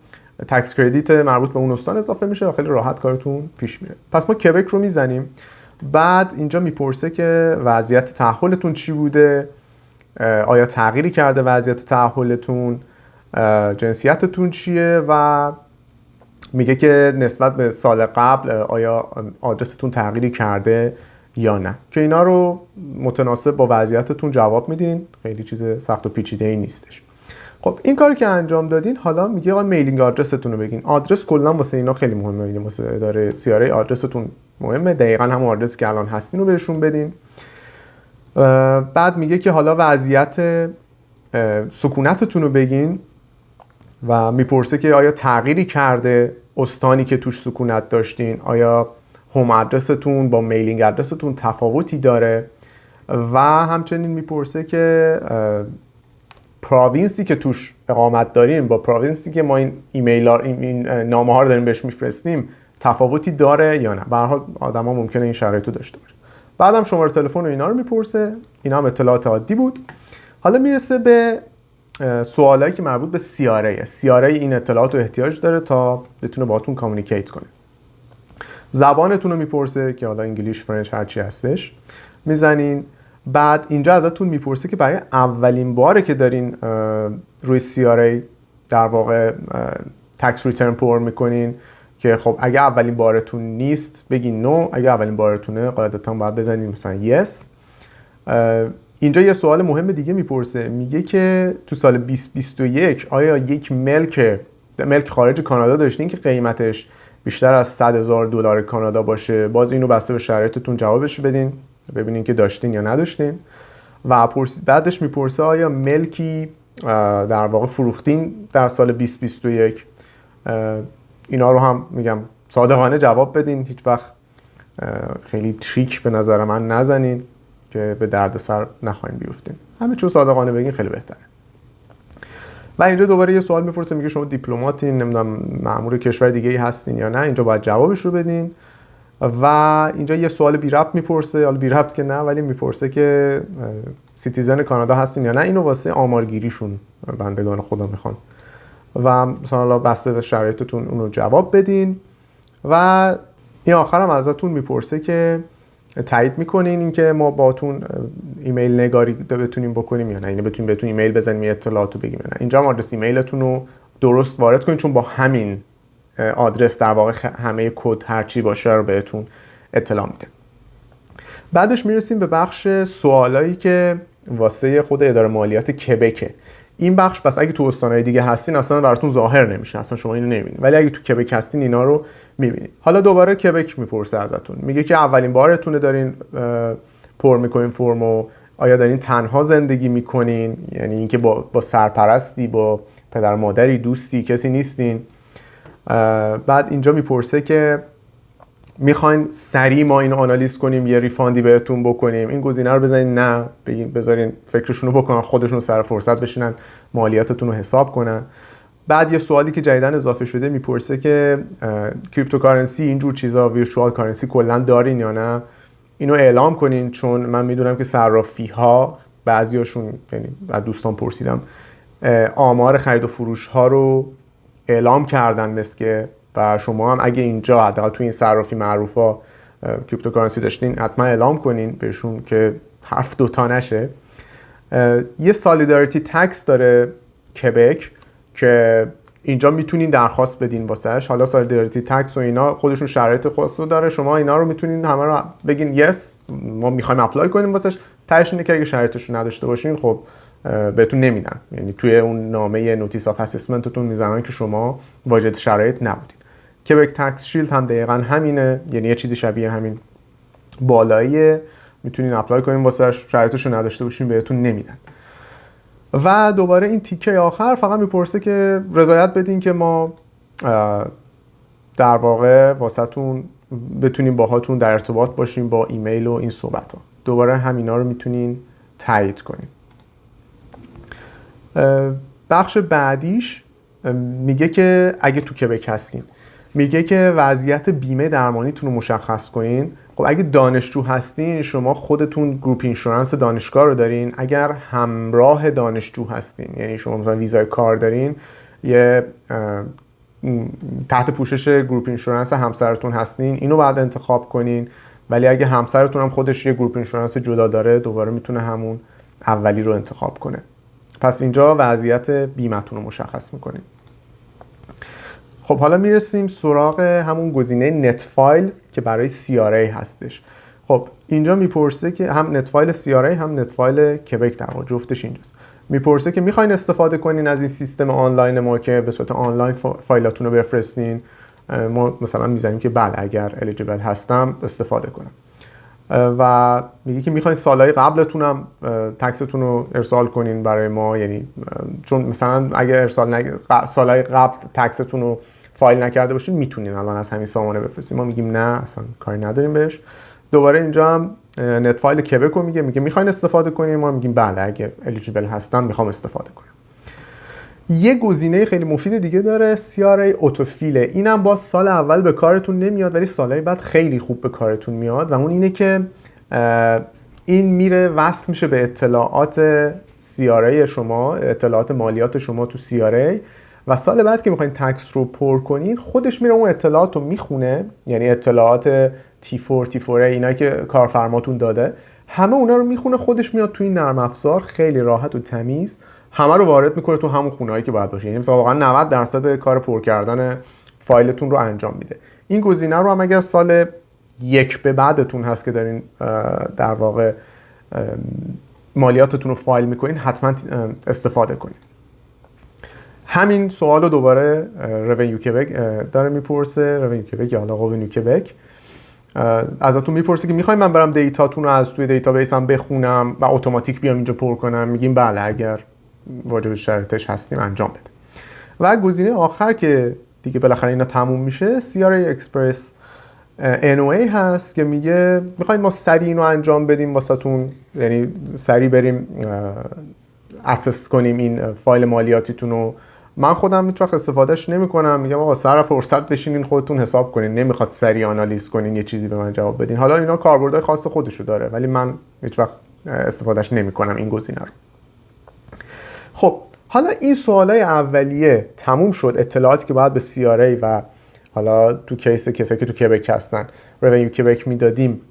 تکس کردیت مربوط به اون استان اضافه میشه و خیلی راحت کارتون پیش میره. پس ما کبک رو میزنیم، بعد اینجا میپرسه که وضعیت تأهلتون چی بوده، آیا تغییری کرده وضعیت تأهلتون، جنسیتتون چیه و میگه که نسبت به سال قبل آیا آدرستون تغییری کرده یا نه، که اینا رو متناسب با وضعیتتون جواب میدین. خیلی چیز سخت و پیچیده‌ای نیستش. خب این کاری که انجام دادین، حالا میگه آقا میلینگ آدرستون رو بگین. آدرس کلا واسه اینا خیلی مهمه، یعنی واسه اداره CRA آدرستون مهمه، دقیقاً همون آدرسی که الان هستین رو بهشون بدین. بعد میگه که حالا وضعیت سکونتتون رو بگین و میپرسه که آیا تغییری کرده استانی که توش سکونت داشتین، آیا هوم ادرستون با میلینگ ادرستون تفاوتی داره و همچنین میپرسه که پروینسی که توش اقامت داریم با پروینسی که ما این این نامه ها رو داریم بهش میفرستیم تفاوتی داره یا نه. به هر حال آدما ممکنه این شرایط رو داشته باشه. بعدم شماره تلفن و اینا رو میپرسه. اینا هم اطلاعات عادی بود. حالا میرسه به سوالایی که مربوط به CRA این اطلاعات رو احتیاج داره تا بتونه باهاتون کامیونیکیت کنه. زبانتون رو میپرسه که حالا انگلیش، فرنچ، هر چی هستش میزنین. بعد اینجا ازتون میپرسه که برای اولین باره که دارین روی CRA در واقع تکس ریترن پر میکنین، که خب اگه اولین بارتون نیست بگین نو، اگه اولین بارتونه قاعدتا باید بزنین مثلا yes. اینجا یه سوال مهم دیگه میپرسه، میگه که تو سال 2021 آیا یک ملک خارج کانادا داشتین که قیمتش بیشتر از $100,000 کانادا باشه؟ باز اینو بسته به شرایطتون جوابش بدین، ببینین که داشتین یا نداشتین. و بعدش میپرسه آیا ملکی در واقع فروختین در سال 2021. اینا رو هم میگم صادقانه جواب بدین، هیچ وقت خیلی تریک به نظر من نزنین که به دردسر نخواین بیفتین. همه چیز صادقانه بگین خیلی بهتره. و اینجا دوباره یه سوال میپرسه، میگه شما دیپلماتین، نمیدونم مأمور کشور دیگه ای هستین یا نه. اینجا باید جوابش رو بدین. و اینجا یه سوال بی ربط میپرسه، حالا بی ربط که نه، ولی میپرسه که سیتیزن کانادا هستین یا نه. اینو واسه آمارگیریشون بندگان خدا میخوان و مثلا بسته به شرایطتون اونو جواب بدین. و این آخر هم ازتون میپرسه که تایید میکنین اینکه ما باهاتون ایمیل نگاری بتونیم بکنیم یا نه، یعنی بتونیم بهتون ایمیل بزنیم اطلاعاتو بگیم یا نه. اینجا آدرس ایمیلتون رو درست وارد کنین، چون با همین آدرس در واقع همه کد هر چی باشه رو بهتون اطلاع میده. بعدش میرسیم به بخش سوالایی که واسه خود اداره مالیات کبکه. این بخش پس اگه تو استانهای دیگه هستین اصلا براتون ظاهر نمیشه، اصلا شما اینو نمیبینید، ولی اگه تو کبک هستین اینا رو میبینید. حالا دوباره کبک میپرسه ازتون، میگه که اولین بارتونه دارین پر میکنین فرمو، آیا دارین تنها زندگی میکنین، یعنی اینکه با سرپرستی، با پدر مادری، دوستی، کسی نیستین. بعد اینجا میپرسه که میخواین سریع ما اینو آنالیز کنیم یه ریفاندی بهتون بکنیم. این گزینه رو بزنین نه، بذارین فکرشون رو بکنن، خودشون سر فرصت بشینن مالیاتتون رو حساب کنن. بعد یه سوالی که جدیداً اضافه شده میپرسه که کریپتوکارنسی، اینجور چیزا، ویرچوال کارنسی کلا دارین یا نه. اینو اعلام کنین، چون من میدونم که صرافی ها بعضیاشون، یعنی از دوستان پرسیدم، آمار خرید و فروش ها رو اعلام کردن مثل، و شما هم اگه اینجا حداقل توی این صرافی معروفا کریپتوکارنسی داشتین حتما اعلام کنین بهشون که حرف دوتا نشه. یه سالیداریتی تکس داره کبک که اینجا میتونین درخواست بدین واسهش. حالا سالیداریتی تکس و اینا خودشون شرایط خاصی داره، شما اینا رو میتونین همه رو بگین یس ما میخوایم اپلای کنیم واسش. تهش اینه که اگه شرایطش رو نداشته باشین خب بهتون نمیدن، یعنی توی اون نامه نوتیس آف اسسمنتتون میذارن که شما واجد شرایط نبودین. کبک تکس شیلد هم دقیقاً همینه، یعنی یه چیزی شبیه همین بالاییه، میتونین اپلای کنین واسش، شرایطش رو نداشته باشین بهتون نمیدن. و دوباره این تیکه آخر فقط میپرسه که رضایت بدین که ما در واقع واسهتون بتونیم باهاتون در ارتباط باشیم با ایمیل و این صحبت ها. دوباره همینا رو میتونین تایید کنین. بخش بعدیش میگه که اگه تو کبک هستین، میگه که وضعیت بیمه درمانیتون رو مشخص کنین. خب اگه دانشجو هستین شما خودتون گروپ اینشورنس دانشگاه رو دارین. اگر همراه دانشجو هستین، یعنی شما مثلا ویزای کار دارین، یه تحت پوشش گروپ اینشورنس همسرتون هستین، اینو بعد انتخاب کنین. ولی اگه همسرتون هم خودش یه گروپ اینشورنس جدا داره، دوباره میتونه همون اولی رو انتخاب کنه. پس اینجا وضعیت بیمتون رو مشخص میکنین. خب حالا میرسیم سراغ همون گزینه نت فایل که برای CRA هستش. خب اینجا میپرسه که هم نت فایل CRA هم نت فایل کبک در واقع جفتش اینجاست. میپرسه که میخواین استفاده کنین از این سیستم آنلاین ما که به صورت آنلاین فایلاتون رو بفرستین. ما مثلا میذاریم که بله اگر الیجیبل هستم استفاده کنم. و میگه که میخواین سالهای قبلتون هم تکستون رو ارسال کنین برای ما، یعنی چون مثلا اگر سالهای قبل تکستون رو فایل نکرده باشین میتونین الان از همین سامانه بفرستین. ما میگیم نه اصلا کاری نداریم بهش. دوباره اینجا هم نت فایل کبک رو میگه میخواین استفاده کنین، ما میگیم بله اگه الیجیبل هستم میخوام استفاده کنم. یه گزینه خیلی مفید دیگه داره، CRA اوتوفیله. اینم باز سال اول به کارتون نمیاد ولی سالهای بعد خیلی خوب به کارتون میاد و اون اینه که این میره وصل میشه به اطلاعات CRA شما، اطلاعات مالیات شما تو CRA، و سال بعد که میخواین تکس رو پر کنین خودش میره اون اطلاعات رو میخونه، یعنی اطلاعات T4 T4A اینا که کارفرماتون داده، همه اونا رو میخونه، خودش میاد تو این نرم افزار خیلی راحت و تمیز همه رو وارد میکنه تو همون خونه‌ای که باید باشه. یعنی مثلا واقعا 90% کار پر کردن فایلتون رو انجام میده. این گزینه رو هم اگر سال 1 به بعدتون هست که دارین در واقع مالیاتتون رو فایل میکنین حتما استفاده کنین. همین سوال رو دوباره رونیو کبک داره میپرسه، رونیو کبک یا حالا قوانین کبک ازتون میپرسه که میخواین من برم دیتاتون رو از توی دیتابیسم بخونم و اتوماتیک بیام اینجا پر کنم. میگیم بله اگر واجب شرطش هستیم انجام بده. و گزینه آخر که دیگه بالاخره اینا تموم میشه CRA Express NOA هست که میگه میخواین ما سریع اینو انجام بدیم واسهتون، یعنی سریع بریم اسس کنیم این فایل مالیاتیتون رو. من خودم هیچ وقت استفادهش نمی‌کنم، میگم آقا سر فرصت بشینین خودتون حساب کنین، نمیخواد سریع آنالیز کنین یه چیزی به من جواب بدین. حالا اینا کاربردهای خاص خودشو داره ولی من هیچ وقت استفادهش نمی‌کنم این گزینه رو. خب حالا این سوالای اولیه تموم شد، اطلاعاتی که باید به CRA و حالا تو کیس کسایی که تو کبک هستن رونیو کبک میدادیم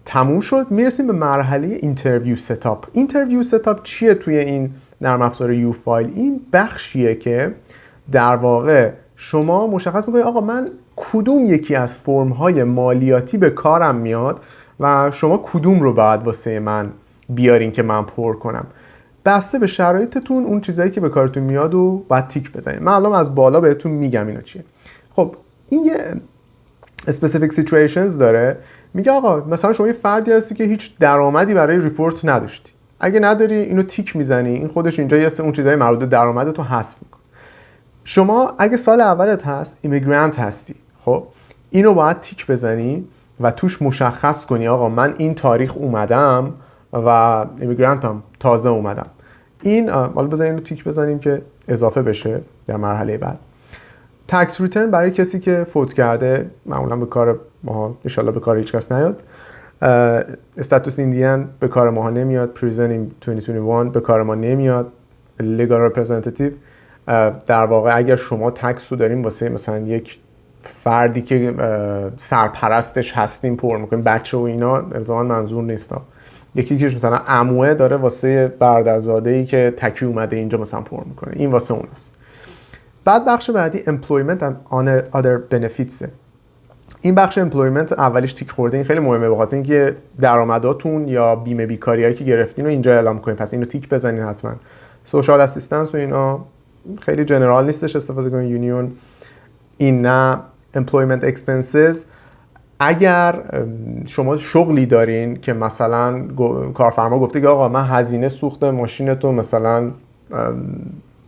تموم شد. میرسیم به مرحله اینترویو ستاپ. اینترویو ستاپ چیه توی این نرم افزار یو فایل؟ این بخشیه که در واقع شما مشخص میکنید آقا من کدوم یکی از فرم های مالیاتی به کارم میاد و شما کدوم رو باید واسه من بیارین که من پر کنم. بسته به شرایطتون اون چیزایی که به کارتون میاد و باید تیک بزنید. من الان از بالا بهتون میگم اینا چیه. خب این یه specific situations داره. میگه آقا مثلا شما یه فردی هستی که هیچ درآمدی برای ریپورت نداشتی. اگه نداری اینو تیک میزنی، این خودش اینجا یه اون چیزای مربوط به درآمدت رو حذف میکنه. شما اگه سال اولت هست ایمیگرانت هستی، خب اینو باید تیک بزنی و توش مشخص کنی آقا من این تاریخ اومدم و ایمیگرانتم تازه اومدم. این حالا بزنیم اینو تیک بزنیم که اضافه بشه در مرحله بعد. تکس ریترن برای کسی که فوت کرده معمولا به کار ما، ان شاءالله به کار هیچ کس نیاد. استاتوس ایندیان به کار ما نمیاد. پریزن این 2021 به کار ما نمیاد. لیگال رپرزنتیتیو در واقع اگر شما تکس رو داریم واسه مثلا یک فردی که سرپرستش هستیم پر میکنیم، بچه و اینا الزاما منظور نیست. یکی که مثلا عموه داره واسه برادرزاده‌ای که تکی اومده اینجا مثلا پر میکنه، این واسه اوناست. بعد بخش بعدی employment and other benefits. این بخش employment اولیش تیک خورده، این خیلی مهمه به خاطر اینکه درآمداتون یا بیمه بیکاریایی که گرفتین رو اینجا اعلام کنین، پس اینو تیک بزنین حتما. سوشال اسیستنس و اینا خیلی جنرال نیستش استفاده کنین. یونیون این نه. employment expenses اگر شما شغلی دارین که مثلا کارفرما گفته که آقا من هزینه سوخت ماشینتو مثلا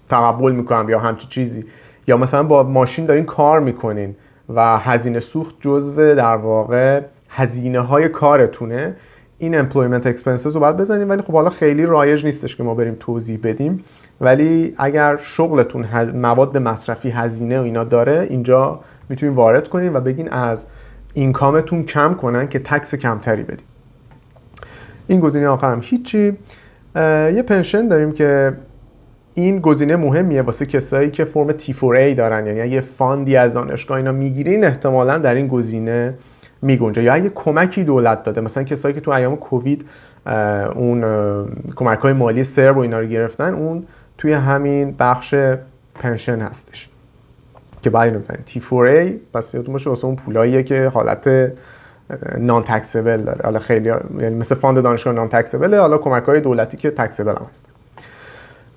تقبل میکنم یا همچی چیزی، یا مثلا با ماشین دارین کار میکنین و هزینه سوخت جزو در واقع هزینه های کارتونه، این employment expenses رو باید بزنیم. ولی خب حالا خیلی رایج نیستش که ما بریم توضیح بدیم، ولی اگر شغلتون مواد مصرفی هزینه و اینا داره، اینجا میتونین وارد کنین و بگین از اینکامتون کم کنن که تکس کمتری بدین. این گزینه آخر هم هیچی. یه پنشن داریم که این گزینه مهمیه واسه کسایی که فرم T4A دارن، یعنی اگه فاندی از دانشگاه اینا میگیرین احتمالاً در این گزینه میگنجه، یا اگه کمکی دولت داده، مثلا کسایی که تو ایام کووید اون کمک‌های مالی سرب و اینا رو گرفتن، اون توی همین بخش پنشن هستش که باید اینو بزنید T4A. پس یادتون باشه واسه اون پولاییه که حالت نان تکسبل داره، حالا خیلی یعنی مثل فاند دانشگاه نان تکسبله، حالا کمک‌های دولتی که تکسبل هم هست.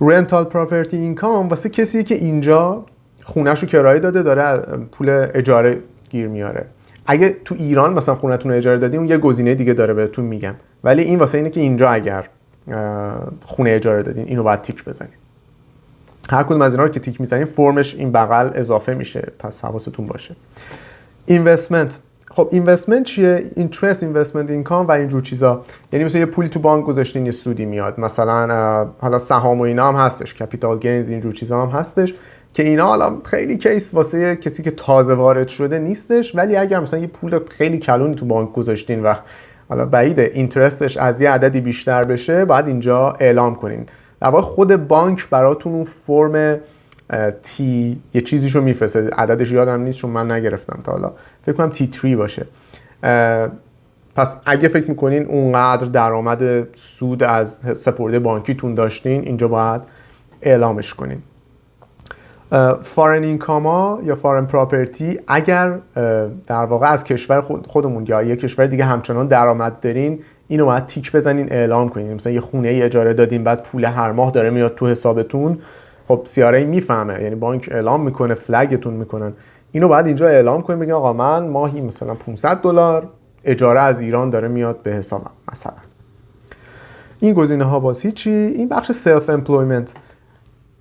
رنتال پراپرتی اینکام واسه کسی که اینجا خونه‌شو کرایه داده داره پول اجاره گیر میاره. اگه تو ایران مثلا خونه‌تون اجاره دادین اون یه گزینه دیگه داره بهتون میگم، ولی این واسه اینه که اینجا اگر خونه اجاره دادین اینو باید تیک بزنین. هر کدوم از اینا رو که تیک میزنین فرمش این بغل اضافه میشه، پس حواستون باشه. اینوستمنت، خب اینوستمنت چیه؟ اینترست اینوستمنت اینکام و اینجور چیزا، یعنی مثلا یه پولی تو بانک گذاشتین یه سودی میاد، مثلا حالا سهام و اینا هم هستش، کپیتال گینز اینجور چیزا هم هستش که اینا حالا خیلی کیس واسه کسی که تازه وارد شده نیستش، ولی اگر مثلا یه پول خیلی کلونی تو بانک گذاشتین و حالا بعیده اینترستش از یه عددی بیشتر بشه، باید اینجا اعلام کنین. در واقع خود بانک براتون اون فرم تی یه چیزیشو میفرسته، عددش یادم نیست چون من نگرفتم تا حالا، فکر کنم T3 باشه. پس اگه فکر میکنین اونقدر درآمد سود از سپرده بانکیتون داشتین، اینجا باید اعلامش کنین. فارن اینکاما یا فارن پراپرتی، اگر در واقع از کشور خودمون یا یک کشور دیگه همچنان درآمد دارین، اینو باید تیک بزنین اعلام کنین. مثلا یه خونه ای اجاره دادین بعد پول هر ماه داره میاد تو حسابتون، خب CRA میفهمه، یعنی بانک اعلام میکنه، فلگتون میکنن، اینو باید اینجا اعلام کنین، بگین آقا من ماهی مثلا $500 اجاره از ایران داره میاد به حسابم مثلا. این گزینه ها باز هیچی. این بخش سلف امپلویمنت،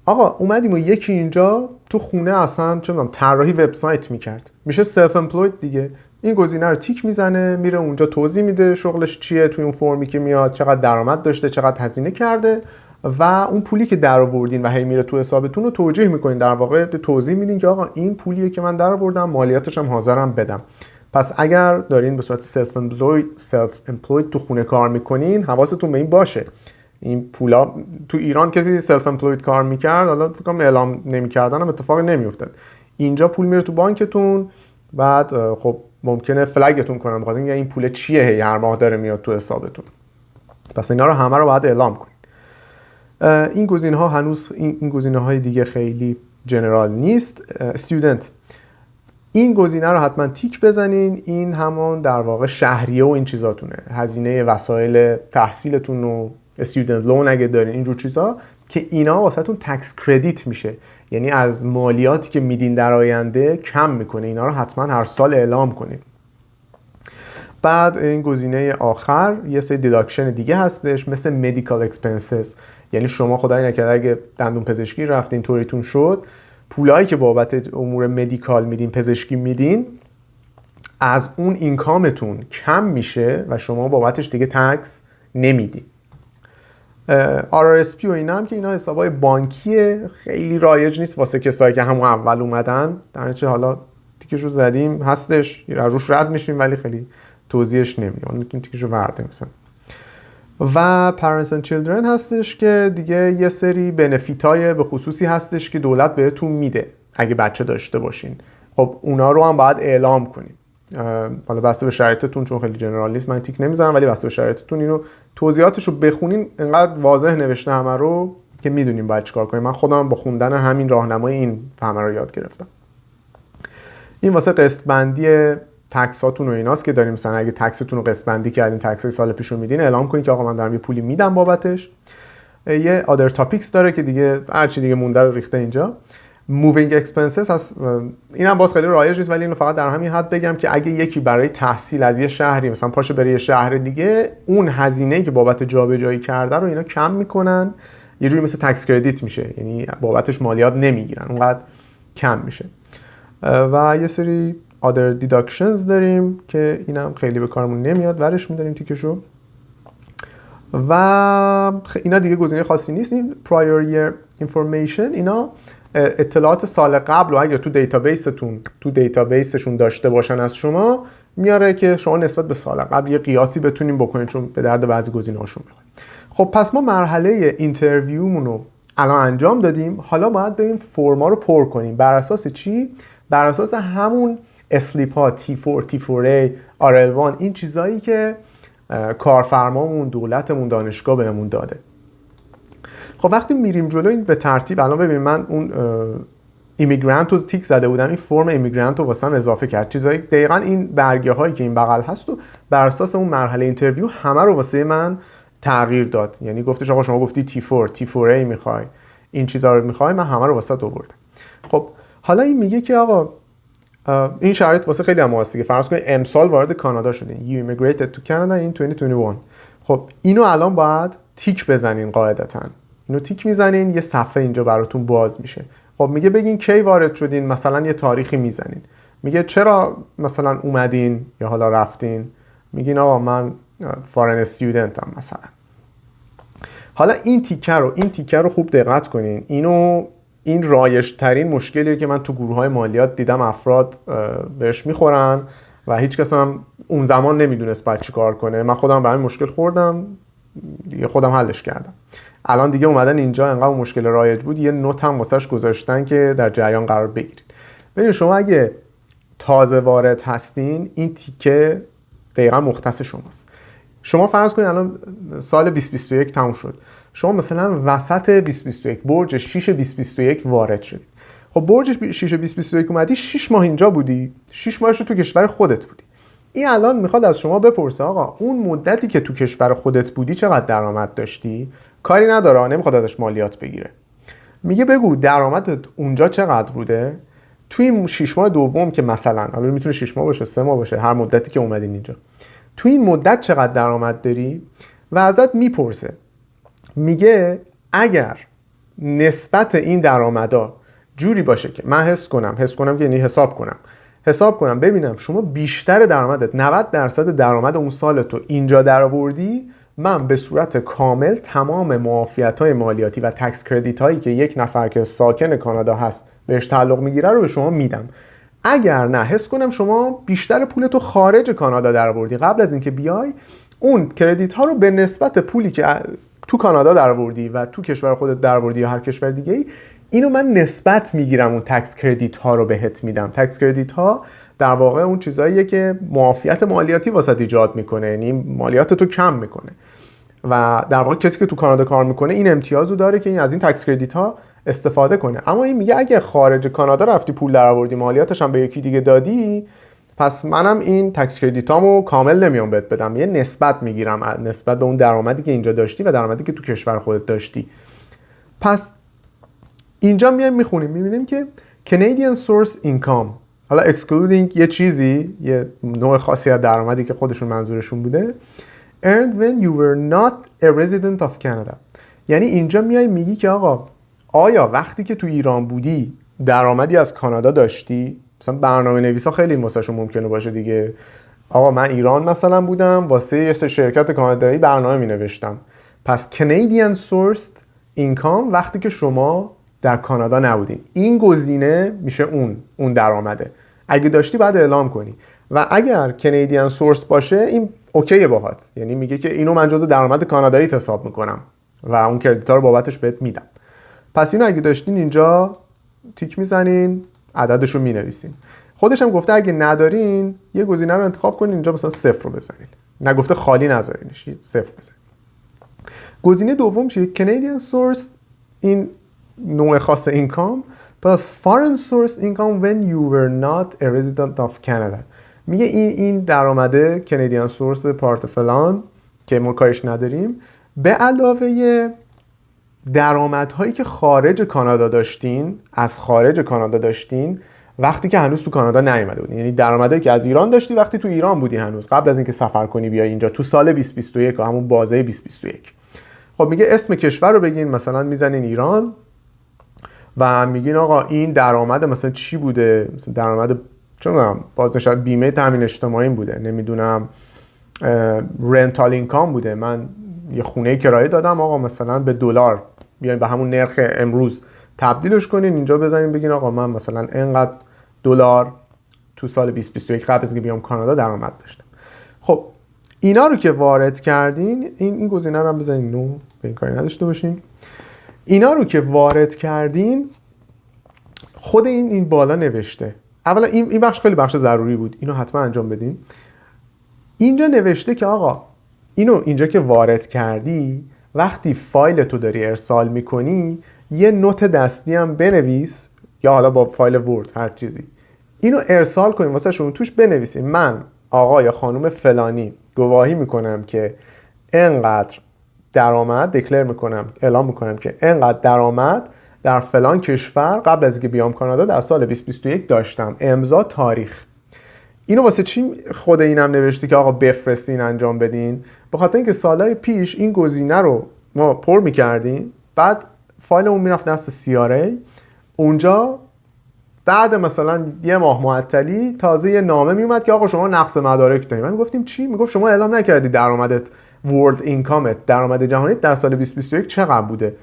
آقا اومدیم و یکی اینجا تو خونه اصلا چه میدونم طراحی وبسایت میکرد، میشه سلف امپلوید دیگه. این گزینه رو تیک میزنه، میره اونجا توضیح میده شغلش چیه، توی اون فرمی که میاد چقدر درآمد داشته، چقدر هزینه کرده و اون پولی که درآوردین و هی میره تو حسابتون رو توجیه میکنین، در واقع توضیح میدین که آقا این پولیه که من درآوردم، مالیاتش هم حاضرم بدم. پس اگر دارین به صورت سلف امپلوید تو خونه کار میکنین، حواستون به این باشه. این پولا تو ایران کسی سلف امپلوید کار میکرد، حالا فکر کنم اعلام نمیکردن هم اتفاقی نمیافتاد. اینجا پول میره تو بانکتون، بعد خب ممکنه فلگتون کنن بخاطر اینکه این پول چیه هی هر ماه داره میاد تو حسابتون. پس اینا رو همه رو باید اعلام کنین. این گزینه ها هنوز این گزینه های دیگه خیلی جنرال نیست. استودنت، این گزینه رو حتما تیک بزنین، این همون در واقع شهریه و این چیزاتونه، هزینه وسایل تحصیلتون و استودنت لون اگه دارین اینجور چیزا، که اینا واسهتون تکس کردیت میشه، یعنی از مالیاتی که میدین در آینده کم میکنه. اینا رو حتما هر سال اعلام کنین. بعد این گزینه آخر یه سری دیداکشن دیگه هستش، مثل مدیکال اکسپنسز، یعنی شما خدای نکرده اگه دندون پزشکی رفتین طوریتون شد، پولایی که بابت امور مدیکال میدین، پزشکی میدین، از اون اینکامتون کم میشه و شما بابتش دیگه تکس نمیدین. RRSP و اینا هم که اینا حسابای بانکیه، خیلی رایج نیست واسه کسایی که همون اول اومدن، در نتیجه حالا تیکشو زدیم هستش، روش رد میشیم ولی خیلی توضیحش نمیدیم، میتونیم تیکشو وردیم مثلا. و Parents and Children هستش که دیگه یه سری بنفیتای به خصوصی هستش که دولت بهتون میده اگه بچه داشته باشین. خب اونا رو هم باید اعلام کنین، حالا بسته به شرایطتون، چون خیلی جنرال نیست من تیک نمیزنم، ولی بسته به شرایطتون اینو توضیحاتشو بخونین، انقدر واضح نوشته همه رو که میدونیم باید چیکار کنیم. من خودم با خوندن همین راهنمای این فهمه رو یاد گرفتم. این واسه قسط بندی تکس هاتون و ایناست که داریم، مثلا اگه تکستون رو قسط بندی کردین، تکس های سال پیش رو میدین، اعلام کنین که آقا من دارم یه پولی میدم بابتش. یه other topics داره که دیگه هر چی دیگه مونده رو ریخته اینجا. moving expenses هست، اینم باز خیلی رایج نیست ولی اینو فقط در همین حد بگم که اگه یکی برای تحصیل از یه شهری مثلا پاشه بره یه شهر دیگه، اون هزینه‌ای که بابت جابجایی کرده رو اینا کم میکنن، یه جوری مثل تکس کردیت میشه، یعنی بابتش مالیات نمیگیرن، اونقدر کم میشه. و یه سری other deductions داریم که اینم خیلی به کارمون نمیاد، ورش می‌داریم تیکشو. و اینا دیگه گزینه خاصی نیست. این prior year information، اینا اطلاعات سال قبل و اگر تو دیتابیسشون داشته باشن از شما، میاره که شما نسبت به سال قبل یه قیاسی بتونین بکنین، چون به درد بعضی گزینه‌هاشون میخوره. خب پس ما مرحله اینترویومون رو الان انجام دادیم، حالا باید بریم فرما رو پر کنیم. بر اساس چی؟ بر اساس همون اسلیپ ها T4, T4A, RL1، این چیزایی که کارفرمامون، دولتمون، دانشگاه بهمون داده. خب وقتی میریم جلو، این به ترتیب الان ببین، من اون ایمیگرانت رو تیک زده بودم، این فرم ایمیگرانت رو واسم اضافه کرد، چیزایی دقیقاً این برگه هایی که این بغل هست و بر اساس اون مرحله اینترویو همه رو واسه من تغییر داد. یعنی گفتش آقا شما گفتی T4, T4A میخوای، این چیزا رو میخوای، من همه رو واسه تو آوردم. خب حالا این میگه که آقا این شرایط واسه خیلی هم واسه، فرض کنید امسال وارد کانادا شدین، you immigrated to Canada in 2021. خب اینو الان باید تیک بزنین، قاعدتاً اینو تیک میزنین، یه صفحه اینجا براتون باز میشه. خب میگه بگین کی وارد شدین، مثلا یه تاریخی میزنین. میگه چرا مثلا اومدین یا حالا رفتین، میگین آقا من فارن استودنتم مثلا. حالا این تیکر رو خوب دقت کنین. این رایج ترین مشکلیه که من تو گروه‌های مالیات دیدم افراد بهش میخورن و هیچ کس هم اون زمان نمیدونست باید چی کار کنه. من خودم به همین مشکل خوردم دیگه، خودم حلش کردم. الان دیگه اومدن اینجا انقدر مشکل رایج بود یه نوت هم واسش گذاشتن که در جریان قرار بگیرید. ببینید شما اگه تازه وارد هستین، این تیکه دقیقاً مختص شماست. شما فرض کنید الان سال 2021 تموم شد، شما مثلا وسط 2021 برج 6 2021 وارد شدید. خب برج 6 2021 اومدی، 6 ماه اینجا بودی، 6 ماهش رو تو کشور خودت بودی. این الان میخواد از شما بپرسه آقا اون مدتی که تو کشور خودت بودی چقدر درآمد داشتی؟ کاری نداره، نمیخواد ازش مالیات بگیره. میگه بگو درآمدت اونجا چقدر بوده؟ توی این 6 ماه دوم که مثلا حالا میتونه 6 ماه باشه، 3 ماه باشه، هر مدتی که اومدین اینجا، توی این مدت چقدر درآمد داری؟ و ازت میپرسه. میگه اگر نسبت این درآمدا جوری باشه که من حس کنم که یعنی حساب کنم ببینم شما بیشتر درآمدت 90% درآمد اون سال تو اینجا درآوردی، من به صورت کامل تمام معافیت‌های مالیاتی و تکس کردیت هایی که یک نفر که ساکن کانادا هست بهش تعلق میگیره رو به شما میدم. اگر نه حس کنم شما بیشتر پولتو خارج کانادا درآوردی قبل از اینکه بیای، اون کردیت ها رو به نسبت پولی که تو کانادا درآوردی و تو کشور خودت درآوردی یا هر کشور دیگه ای، اینو من نسبت میگیرم، اون تکس کردیت ها رو بهت میدم. تکس کردیت ها در واقع اون چیزاییه که معافیت مالیاتی واسط ایجاد میکنه، یعنی مالیات تو کم میکنه و در واقع کسی که تو کانادا کار میکنه این امتیازو داره که این از این تکس کردیت ها استفاده کنه. اما این میگه اگه خارج کانادا رفتی پول درآوردی، مالیاتش هم به یکی دیگه دادی، پس منم این تکس کردیتامو کامل نمیام بهت بدم، یه نسبت میگیرم نسبت به اون درآمدی که اینجا داشتی و درآمدی که تو کشور خودت داشتی. پس اینجا میایم میخونیم میبینیم که Canadian Source Income، حالا excluding یه چیزی، یه نوع خاصی از درآمدی که خودشون منظورشون بوده، earned when you were not a resident of Canada. یعنی اینجا میای میگی که آقا آیا وقتی که تو ایران بودی درآمدی از کانادا داشتی؟ مثلا برنامه نویسا خیلی واسهشون ممکنه باشه دیگه، آقا من ایران مثلا بودم واسه یه شرکت کانادایی برنامه مینوشتم، پس Canadian Sourced Income وقتی که شما در کانادا نبودین، این گزینه میشه اون درآمده. اگه داشتی بعد اعلام کنی و اگر Canadian Source باشه این اوکیه باهات، یعنی میگه که اینو من جزء درآمد کانادایی حساب میکنم و اون کردیتا رو بابتش بهت میدم. پس اینو اگه داشتین اینجا تیک میزنین، عددش رو مینویسین. خودش هم گفته اگه ندارین یه گزینه رو انتخاب کنین، اینجا مثلا 0 رو بزنین، نگفته خالی نذارینش، 0 بزنین. گزینه دوم چیه؟ Canadian Source این نوع خاص اینکام plus foreign source income when you were not a resident of Canada. میگه این درآمده کانادین سورس پارت فلان که ما کارش نداریم، به علاوه درآمدهایی که خارج کانادا داشتین، از خارج کانادا داشتین وقتی که هنوز تو کانادا نیومده بودین، یعنی درآمدی که از ایران داشتی وقتی تو ایران بودی هنوز، قبل از اینکه سفر کنی بیای اینجا تو سال 2021 همون بازه 2021. خب میگه اسم کشور رو بگین، مثلا میزنین ایران و میگین آقا این درآمد مثلا چی بوده، مثلا درآمد چون میدونم بازنشسته بیمه تامین اجتماعی بوده، نمیدونم رنتال اینکام بوده، من یه خونه کرایه دادم آقا مثلا به دلار، بیاین به همون نرخ امروز تبدیلش کنین اینجا بزنین بگین آقا من مثلا اینقدر دلار تو سال 2021 قبل از اینکه بیام کانادا درآمد داشتم. خب اینا رو که وارد کردین، این گزینه رو هم بزنین نو، به این کاری نداشته باشین. اینا رو که وارد کردین خود این بالا نوشته، اولا این بخش خیلی بخش ضروری بود، اینو حتما انجام بدین. اینجا نوشته که آقا اینو اینجا که وارد کردی وقتی فایل تو داری ارسال میکنی یه نوت دستی هم بنویس یا حالا با فایل ورد هر چیزی، اینو ارسال کنیم واسه شون، توش بنویسیم من آقا یا خانم فلانی گواهی میکنم که انقدر درآمد دکلر میکنم، اعلام میکنم که انقدر درآمد در فلان کشور قبل از اینکه بیام کانادا در سال 2021 داشتم، امضا تاریخ. اینو واسه چی خود اینم نوشته که آقا بفرستین انجام بدین؟ به خاطر اینکه سالهای پیش این گزینه رو ما پر میکردیم، بعد فایلمون میرفت دست CRA، اونجا بعد مثلا یه ماه معطلی تازه یه نامه میومد که آقا شما نقص مدارک دارید. من میگفتیم چی؟ میگفت شما اعلام نکردی درآمدت ورلد اینکامت، درآمد جهانی در سال 2021 چقدر بوده؟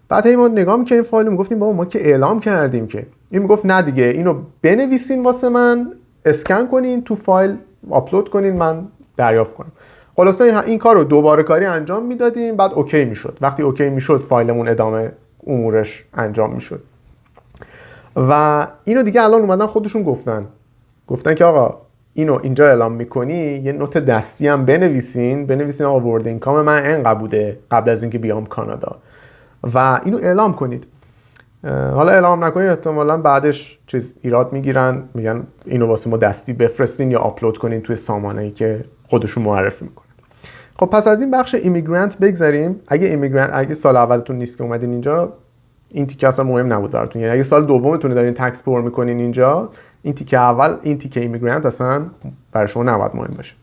بعد ما نگاه می‌کردیم فایل، میگفتیم بابا ما که اعلام کردیم که. این میگفت نه دیگه، اینو بنویسین واسه من، اسکن کنین تو فایل آپلود کنین من دریافت کنم. خلاصه این کار رو دوباره کاری انجام میدادیم، بعد اوکی میشد. وقتی اوکی میشد فایلمون ادامه امورش انجام میشد. و اینو دیگه الان اومدن خودشون گفتن که آقا اینو اینجا اعلام میکنی یه نوت دستی هم بنویسین آقا ورد اینکام من اینقدر بوده قبل از اینکه بیام کانادا و اینو اعلام کنید. حالا اعلام نکنید احتمالاً بعدش ایراد میگیرن، میگن اینو واسه ما دستی بفرستین یا آپلود کنین توی سامانه‌ای که خودشون معرفی میکنن. خب پس از این بخش ایمیگرنت بگذریم. اگه سال اولتون نیست که اومدین اینجا، این تیکه اصلا مهم نبود براتون، یعنی اگه سال دومتون دارین تکس پر میکنین اینجا، این تیکه اول، این تیکه ایمیگرنت اصلا برای شما نباید مهم باشه.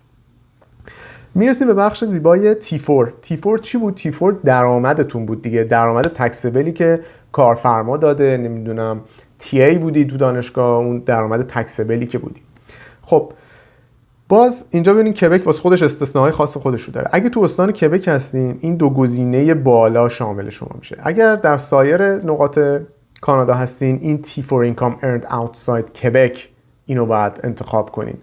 میرسیم به بخش زیبای T4 چی بود؟ T4 درآمدتون بود دیگه، درآمد تکسبلی که کارفرما داده، نمیدونم TA بودی تو دانشگاه، اون درآمد تکسبلی که بودی. خب باز اینجا ببینید کبک واسه خودش استثناهای خاص خودش رو داره. اگه تو استان کبک هستین این دو گزینه بالا شامل شما میشه. اگر در سایر نقاط کانادا هستین این T4 Income Earned Outside Quebec اینو باید انتخاب کنین.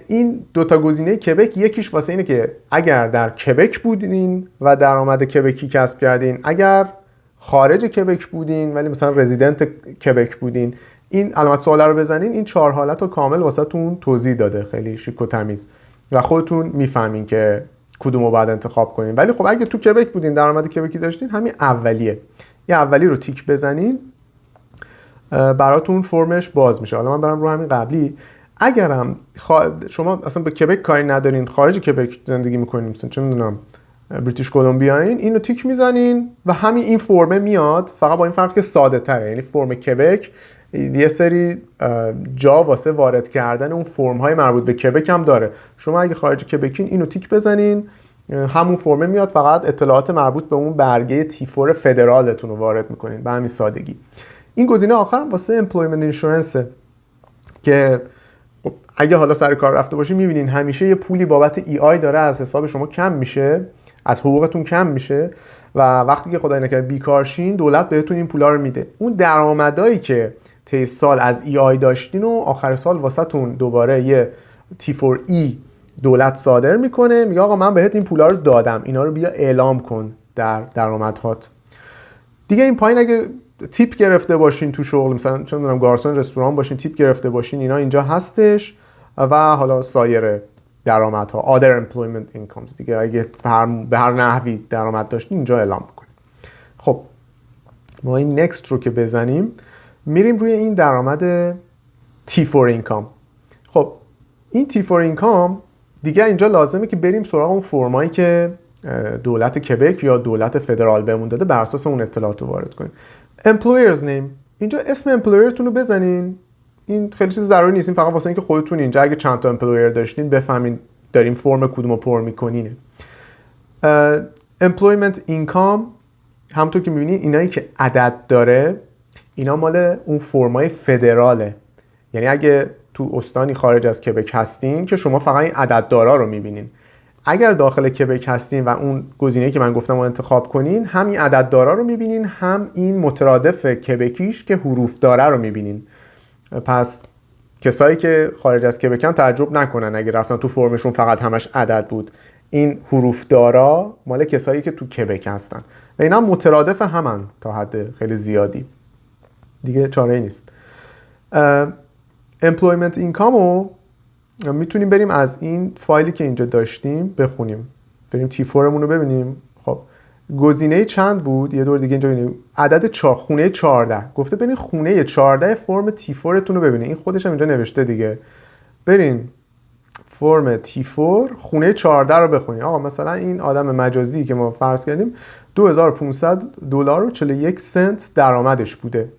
این دوتا گزینه کبک، یکیش واسه اینه که اگر در کبک بودین و درآمد کبکی کسب کردین، اگر خارج کبک بودین ولی مثلا رزیدنت کبک بودین، این علامت سوال رو بزنین، این 4 حالت رو کامل واسه تون توضیح داده، خیلی شیک و تمیز و خودتون میفهمین که کدومو بعد انتخاب کنین. ولی خب اگه تو کبک بودین درآمد کبکی داشتین، همین اولیه، یه اولی رو تیک بزنین براتون فرمش باز میشه. حالا من برم رو همین قبلی. اگرم شما اصلا به کبک کاری ندارین، خارج کبک زندگی میکنین، مثلا چه میدونم بریتیش کلمبیاین، اینو تیک میزنین و همین این فرم میاد، فقط با این فرق که ساده تره. یعنی فرم کبک یه سری جا واسه وارد کردن اون فرم های مربوط به کبک هم داره. شما اگه خارج کبکین اینو تیک بزنین، همون فرم میاد، فقط اطلاعات مربوط به اون برگه T4 فدرالتون رو وارد میکنین به همین سادگی. این گزینه آخر هم واسه امپلویمنت اینشورنسه که اگه حالا سر کار رفته باشین میبینین همیشه یه پولی بابت EI داره از حساب شما کم میشه، از حقوقتون کم میشه و وقتی که خدای نکرده بیکارشین دولت بهتون این پولا رو میده. اون درآمدایی که طی سال از EI داشتین و آخر سال واسهتون دوباره یه T4E دولت صادر میکنه، میگه آقا من بهت این پولا رو دادم، اینا رو بیا اعلام کن در درآمدهات. دیگه این پایین اگه تیپ گرفته باشین تو شغل، مثلا چون میدونم گارسون رستوران باشین تیپ گرفته باشین، اینا اینجا هستش و حالا سایر درآمدها other employment incomes دیگه اگه به هر نحوی درآمد داشتین اینجا اعلام میکنید. خب ما این next رو که بزنیم میریم روی این درآمد T4 income. خب این T4 income دیگه اینجا لازمه که بریم سراغ اون فرمایی که دولت کبک یا دولت فدرال بهمون داده، بر اساس اون اطلاعات رو وارد کنیم. Employer's name، اینجا اسم امپلویرتون رو بزنین. این خیلی چیز ضروری نیست، این فقط واسه اینکه خودتون اینجا اگه چند تا امپلویر داشتین بفهمین داریم فرم کدومو پر میکنینه. Employment income همونطور که میبینید اینایی که عدد داره اینا مال اون فرمای فدراله. یعنی اگه تو استانی خارج از کبک هستین که شما فقط این عدددارا رو میبینین. اگر داخل کبک هستین و اون گزینه‌ای که من گفتم رو انتخاب کنین، هم این عدددارا رو میبینین، هم این مترادف کبکیش که حروف داره رو میبینین. پس کسایی که خارج از کبکن تعجب نکنن اگه رفتن تو فرمشون فقط همش عدد بود. این حروف دارا مال کسایی که تو کبک هستن و اینا مترادف همن تا حد خیلی زیادی، دیگه چاره‌ای نیست. Employment income رو میتونیم بریم از این فایلی که اینجا داشتیم بخونیم. بریم T4 مون رو ببینیم. خب گزینه چند بود؟ یه دور دیگه اینجا ببینیم. عدد خونه 14. گفته برین خونه 14 فرم T4 تون رو ببینید. این خودش هم اینجا نوشته دیگه. برین فرم T4 خونه 14 رو بخونید. آقا مثلا این آدم مجازی که ما فرض کردیم $2500 و 41 سنت درآمدش بوده.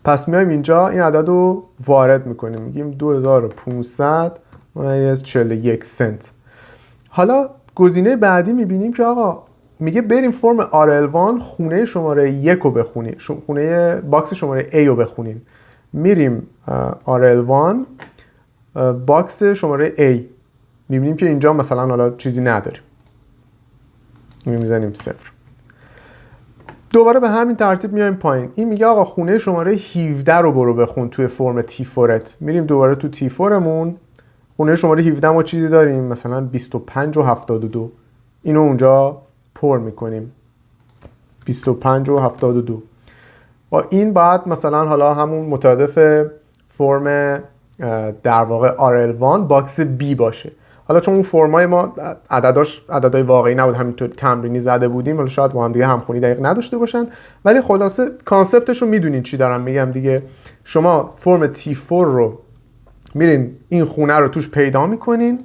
پس میایم اینجا این عدد رو وارد میکنیم، میگیم 2500 ممیز 41 سنت. حالا گزینه بعدی میبینیم که آقا میگه بریم فرم RL1 خونه شماره 1 رو بخونیم، خونه باکس شماره A رو بخونیم. میریم RL1 باکس شماره A، میبینیم که اینجا مثلا حالا چیزی نداریم، میزنیم 0. دوباره به همین ترتیب میایم پایین. این میگه آقا خونه شماره 17 رو برو بخون توی فرم T4ت. میریم دوباره تو T4مون، خونه شماره 17 ما چیزی داریم مثلا 25 و 72، اینو اونجا پر میکنیم 25 و 72. با این بعد مثلا حالا همون مترادف فرم در واقع RL1 باکس B باشه. حالا چون اون فرمای ما عددهای واقعی نبود، همینطور تمرینی زده بودیم، حالا شاید با هم دیگه همخونی دقیق نداشته باشن، ولی خلاصه کانسپتش رو میدونین چی دارم میگم دیگه. شما فرم T4 رو میرین این خونه رو توش پیدا میکنین،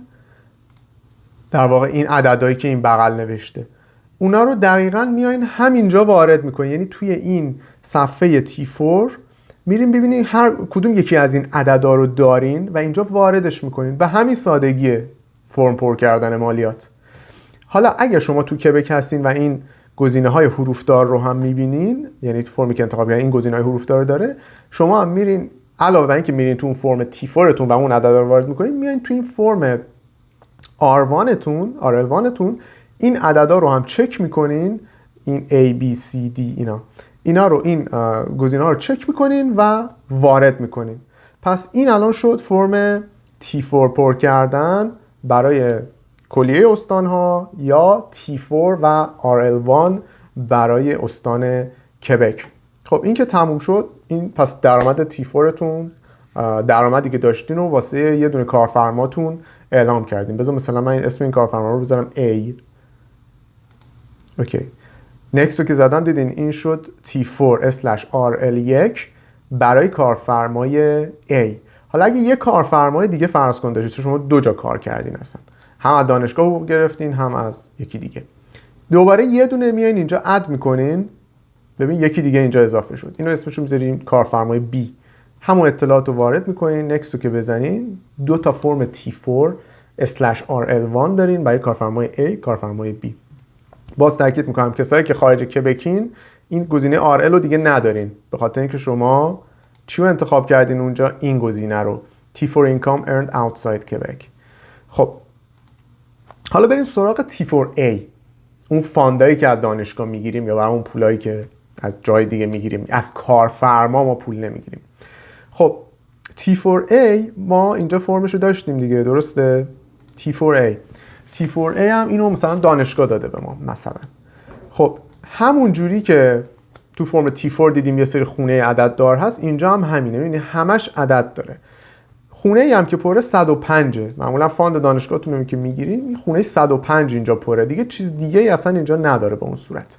در واقع این عددهایی که این بغل نوشته اونا رو دقیقاً میاین همینجا وارد میکنین. یعنی توی این صفحه T4 میریم ببینین هر کدوم یکی از این عددا رو دارین و اینجا واردش میکنین. به همین سادگیه فرم پر کردن مالیات. حالا اگر شما تو کبک هستین و این گزینه‌های حروفدار رو هم میبینین، یعنی تو فرمی که انتخاب کردین این گزینه‌های حروفدار داره، شما هم میرین علاوه بر اینکه میرین تو اون فرم T4 تون و اون عددا رو وارد میکنین، میاین تو این فرم RL1 تون این عددا رو هم چک میکنین، این A B C D اینا رو، این گزینه‌ها رو چک میکنین و وارد میکنین. پس این الان شد فرم T4 پر کردن برای کلیه استان‌ها یا T4 و RL1 برای استان کبک. خب این که تموم شد، این پس درآمد T4 تون، درآمدی که داشتین رو واسه یه دونه کارفرماتون اعلام کردیم. بذار مثلا من اسم این کارفرما رو بذارم A. اوکی. next رو که زدم دیدین این شد T4/RL1 برای کارفرمای A. حالا اگه یه کارفرمای دیگه فرض کن داشتید، شما 2 جا کار کردین اصلا، هم از دانشگاه حقوق گرفتین هم از یکی دیگه، دوباره یه دونه میایین اینجا اد میکنین، ببین یکی دیگه اینجا اضافه شد، اینو اسمشو میذاریم کارفرمای B. همون اطلاعات رو وارد میکنین. next رو که بزنین 2 تا فرم T4/RL1 دارین برای کارفرمای A، کارفرمای B. باز تاکید میکنم کسایی که خارج کبکین این گزینه RL رو دیگه ندارین، به خاطر اینکه شما چی رو انتخاب کردین اونجا؟ این گزینه رو، T4 income earned outside Quebec. خب حالا بریم سراغ T4A، اون فاندایی که از دانشگاه میگیریم یا اون پولایی که از جای دیگه میگیریم، از کارفرما ما پول نمیگیریم. خب T4A ما اینجا فرمش رو داشتیم دیگه، درسته؟ T4A هم اینو مثلا دانشگاه داده به ما مثلا. خب همون جوری که تو فرم T4 دیدیم یه سری خونه عدددار هست، اینجا هم همینه، یعنی همش عدد داره. خونه ای هم که پره 105، معمولا فاند دانشگاهتون که میگیریم این خونه 105 اینجا پره، دیگه چیز دیگه ای اصلا اینجا نداره به اون صورت.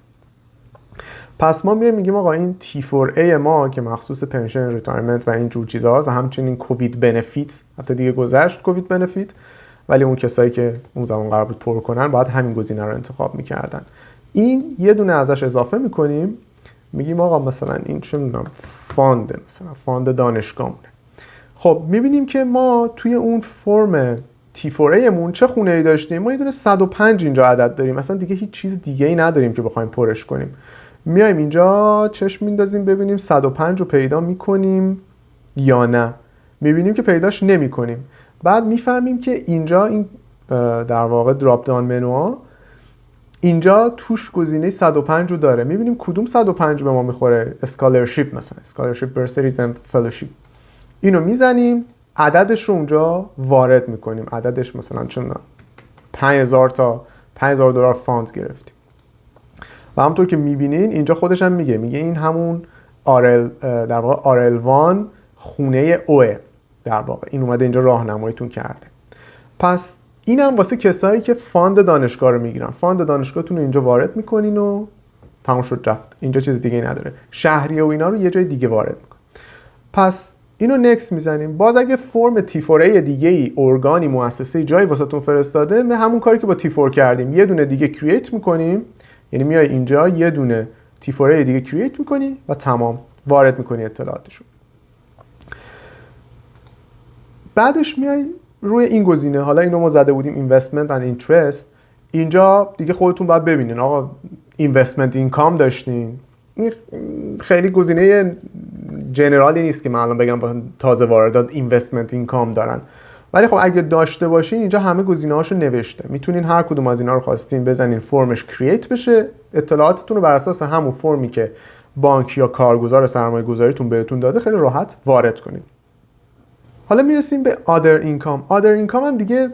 پس ما میگیم آقا این T4A ما که مخصوص پنشن، ریتایرمنت و این جور چیزاست و همچنین کووید بنفیت، هفته دیگه گذشت کووید بنفیت، ولی اون کسایی که اون زمان قرار بود پر کنن باید همین گزینه رو انتخاب میکردن. این یه دونه ازش اضافه میکنیم، میگیم آقا مثلا این چه میدونم فاند، مثلا فاند دانشگاهمونه. خب میبینیم که ما توی اون فرم T4A مون چه خونه ای داشتیم؟ ما یه دونه 105 اینجا عدد داریم، مثلا دیگه هیچ چیز دیگه ای نداریم که بخوایم پرش کنیم. میایم اینجا چشم میندازیم ببینیم 105 رو پیدا میکنیم یا نه. میبینیم که پیداش نمیکنیم. بعد میفهمیم که اینجا این در واقع دراپ داون منوها اینجا توش گزینه 105 رو داره. میبینیم کدوم 105 به ما میخوره. اسکالرشیپ، مثلا اسکالرشیپ برسریز اند فلوشیپ، اینو میزنیم، عددش رو اونجا وارد میکنیم. عددش مثلا چون 5000 تا $5000 فاند گرفتیم و همونطور که میبینین اینجا خودش هم میگه این همون در واقع RL1 خونه اوه. در واقع این اومده اینجا راهنماییتون کرده. پس اینم واسه کسایی که فاند دانشگاه رو میگیرن. فاند دانشگاهتون رو اینجا وارد میکنین و تموم شد رفت. اینجا چیز دیگه ای نداره. شهریه و اینا رو یه جای دیگه وارد میکنین. پس اینو نکست میزنیم. باز اگه فرم T4A دیگه ای، ارگانی، مؤسسه جایی واسهتون فرستاده، ما همون کاری که با T4 کردیم یه دونه دیگه کرییت میکنیم. یعنی میای اینجا یه دونه T4A دیگه کرییت میکنی و تمام وارد میکنی اطلاعاتشو. بعدش میای روی این گزینه، حالا اینو ما زده بودیم investment and interest، اینجا دیگه خودتون باید ببینین آقا investment income داشتین. این خیلی گزینه جنرالی نیست که من الان بگم تازه واردات investment income دارن، ولی خب اگه داشته باشین اینجا همه گزینه‌هاشو نوشته. میتونین هر کدوم از اینا رو خواستین بزنین فرمش کرییت بشه، اطلاعاتتون رو بر اساس همون فرمی که بانک یا کارگزار سرمایه‌گذاریتون بهتون داده خیلی راحت وارد کنین. حالا میرسیم به other income. other income هم دیگه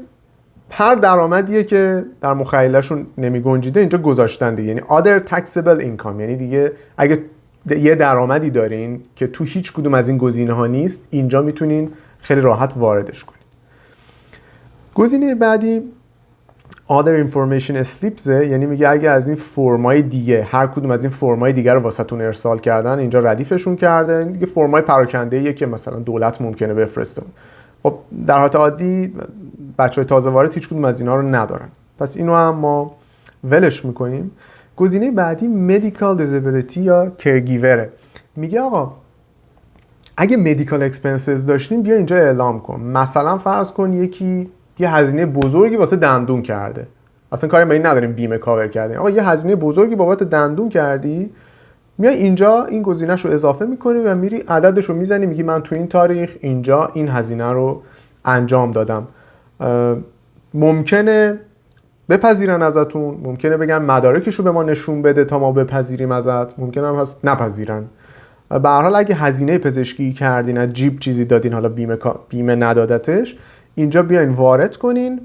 هر درآمدیه که در مخیلشون نمیگنجیده اینجا گذاشتن دیگه. یعنی other taxable income، یعنی دیگه اگه یه درآمدی دارین که تو هیچ کدوم از این گزینه‌ها نیست، اینجا میتونین خیلی راحت واردش کنین. گزینه بعدی other information slips، یعنی میگه اگه از این فرمای دیگه، هر کدوم از این فرمای دیگه رو واسهتون ارسال کردن، اینجا ردیفشون کرده. دیگه فرمای پراکنده‌ایه که مثلا دولت ممکنه بفرسته. خب در حالت عادی بچهای تازه وارد هیچ کدوم از اینا رو ندارن، پس اینو هم ما ولش میکنیم. گزینه بعدی medical disability یا caregiver. میگه آقا اگه medical expenses داشتین بیا اینجا اعلام کن. مثلا فرض کن یکی یه هزینه بزرگی واسه دندون کرده، اصلا کاری ما این نداریم بیمه کاور کردیم، آقا یه هزینه بزرگی بابت دندون کردی، میای اینجا این گزینه‌شو اضافه می‌کنی و میری عددشو میزنی، میگی من تو این تاریخ اینجا این هزینه رو انجام دادم. ممکنه بپذیرن ازتون، ممکنه بگن مدارکشو به ما نشون بده تا ما بپذیریم ازت، ممکنه هم هست نپذیرن. به هر حال اگه هزینه پزشکی کردین، از جیب چیزی دادین، حالا بیمه ندادتش، اینجا بیاین وارد کنین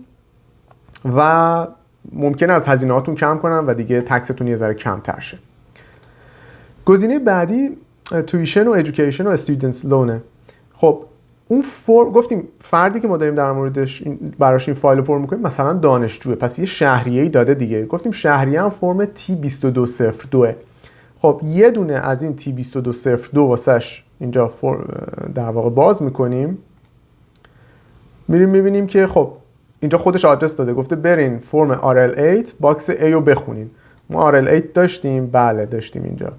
و ممکنه از هزینه‌هاتون کم کنن و دیگه تکستون یه ذره کمتر شه. گزینه بعدی تویشن و ادویکیشن و استودنتس لونه. خب اون گفتیم فردی که ما داریم در موردش براش این فایل رو پر می‌کنیم مثلا دانشجوه، پس یه شهریه‌ای داده دیگه. گفتیم شهریه هم فرم T2202. خب یه دونه از این T2202 واسش اینجا در واقع باز می‌کنیم. میریم می‌بینیم که خب اینجا خودش آدرس داده، گفته برین فرم RL8 باکس A رو بخونین. ما RL8 داشتیم، بله داشتیم اینجا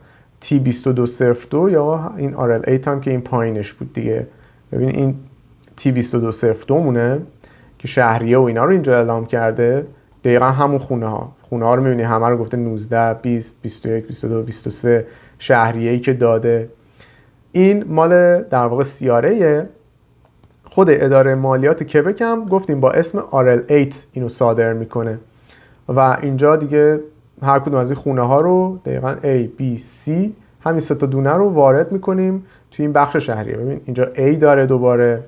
T2202 یا این RL8 هم که این پایینش بود دیگه. ببین این T2202 مونه که شهریه و اینا رو اینجا اعلام کرده، دقیقا همون خونه ها رو میبینی، همه رو گفته 19 20 21 22 23 شهریه‌ای که داده. این مال در واقع سیاره خود اداره مالیات کبک هم گفتیم با اسم RL8 اینو صادر میکنه و اینجا دیگه هر کدوم از این خونه ها رو دقیقاً A B C همین سه تا دونه رو وارد میکنیم توی این بخش شهریه. ببین اینجا A داره، دوباره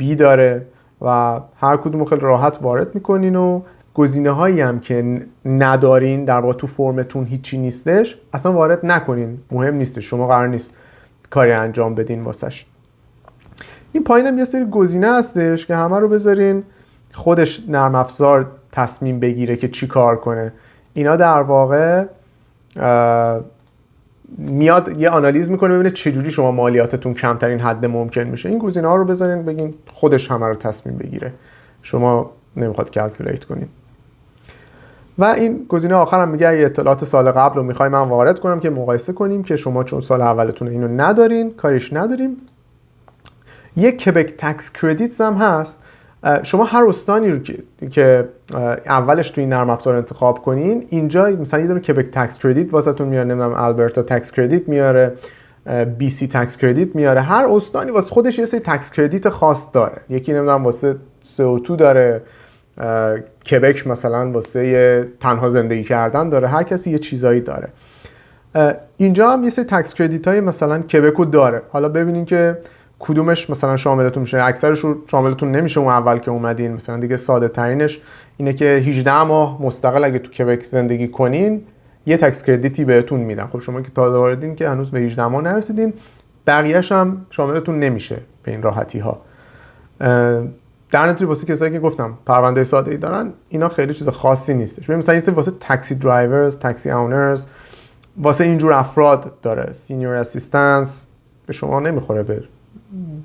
B داره و هر کدوم خیلی راحت وارد میکنین و گزینه هایی هم که ندارین، در واقع تو فرمتون هیچی نیستش، اصلا وارد نکنین، مهم نیستش، شما قرار نیست کاری انجام بدین واسش. این پایین هم یه سری گزینه هستش که همه رو بذارین خودش نرم افزار تصمیم بگیره که چی کار کنه. اینا در واقع میاد یه آنالیز میکنه ببینه چجوری شما مالیاتتون کمترین حد ممکن میشه. این گزینه ها رو بذارین بگین خودش همه رو تصمیم بگیره، شما نمیخواد کلکولیت کنین. و این گزینه آخر هم میگه اگه اطلاعات سال قبل رو میخوای من وارد کنم که مقایسه کنیم که شما چون سال اولتون اینو ندارین کاریش نداریم. یک کبک تکس کردیتس هم هست. شما هر استانی رو که اولش تو این نرم افزار انتخاب کنین، اینجا مثلا یه دونه کبک تکس کردیت واسهتون میاره، نمیدونم البرتا تکس کردیت میاره، بی سی تکس کردیت میاره. هر استانی واسه خودش یه سری تکس کردیت خاص داره. یکی نمیدونم واسه CO2 داره، کبک مثلا واسه تنها زندگی کردن داره، هر کسی یه چیزایی داره. اینجا هم یه سری تکس کردیت های مثلا کبکو داره. حالا ببینین که کدومش مثلا شاملتون میشه. اکثرش رو شاملتون نمیشه اون اول که اومدین. مثلا دیگه ساده ترینش اینه که 18 ماه مستقل اگه تو کبک زندگی کنین یه تکس کردیتی بهتون میدن. خب شما که تازه واردین که هنوز به 18 ماه نرسیدین، بقیه‌اش هم شاملتون نمیشه به این راحتی ها. در نتیجه واسه کسایی که گفتم پرونده ساده‌ای دارن، اینا خیلی چیز خاصی نیستش. ببین مثلا این واسه تاکسی درایورز، تاکسی اونرز، واسه اینجور افراد داره. سینیور اسیستنس به شما نمیخوره، به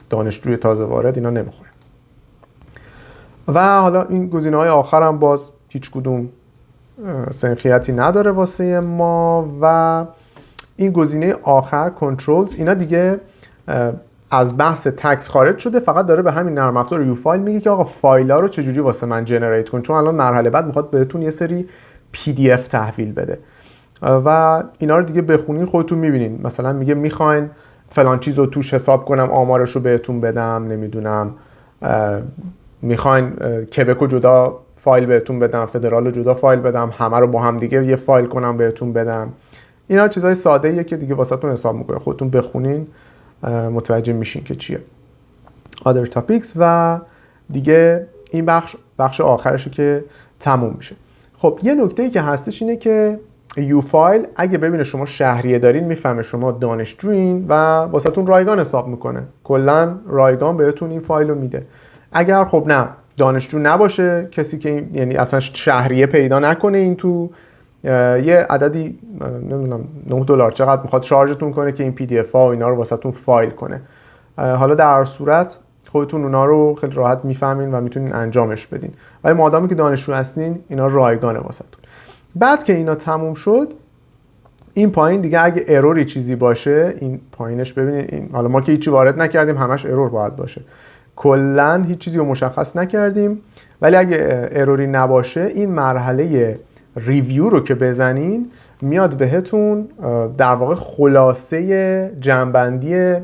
دانشجوی تازه وارد اینا نمیخوره. و حالا این گزینه‌های آخر هم باز هیچ کدوم سنخیتی نداره واسه ما. و این گزینه آخر کنترلز، اینا دیگه از بحث تکس خارج شده، فقط داره به همین نرم افزار یو فایل میگه که آقا فایل‌ها رو چجوری واسه من جنریت کن، چون الان مرحله بعد میخواد بهتون یه سری PDF تحویل بده و اینا رو دیگه بخونین خودتون میبینین. مثلا میگه میخواین فلان چیز رو توش حساب کنم آمارش رو بهتون بدم، نمیدونم میخواین کبک رو جدا فایل بهتون بدم، فدرال رو جدا فایل بدم، همه رو با هم دیگه یه فایل کنم بهتون بدم. اینا چیزای ساده ایه که دیگه واسهتون حساب میکنه، خودتون بخونین متوجه میشین که چیه. other topics و دیگه این بخش آخرشه که تموم میشه. خب یه نکته‌ای که هستش اینه که یو فایل اگه ببینه شما شهریه دارین میفهمه شما دانشجوین و واسهتون رایگان حساب میکنه، کلا رایگان بهتون این فایل رو میده. اگر خب نه دانشجو نباشه، کسی که یعنی اصلا شهریه پیدا نکنه این تو، یه عددی نمیدونم $9 چقدر میخواد شارژتون کنه که این PDF ها و اینا رو واسهتون فایل کنه. حالا در هر صورت خودتون اونا رو خیلی راحت میفهمین و میتونین انجامش بدین، ولی مادامی که دانشجو هستین اینا رایگانه واسهتون. بعد که اینا تموم شد، این پایین دیگه اگه اروری چیزی باشه، این پایینش ببینید، این حالا ما که هیچی وارد نکردیم همش ارور باید باشه، کلا هیچ چیزی رو مشخص نکردیم، ولی اگه اروری نباشه این مرحله ریویو رو که بزنین میاد بهتون در واقع خلاصه جمع‌بندی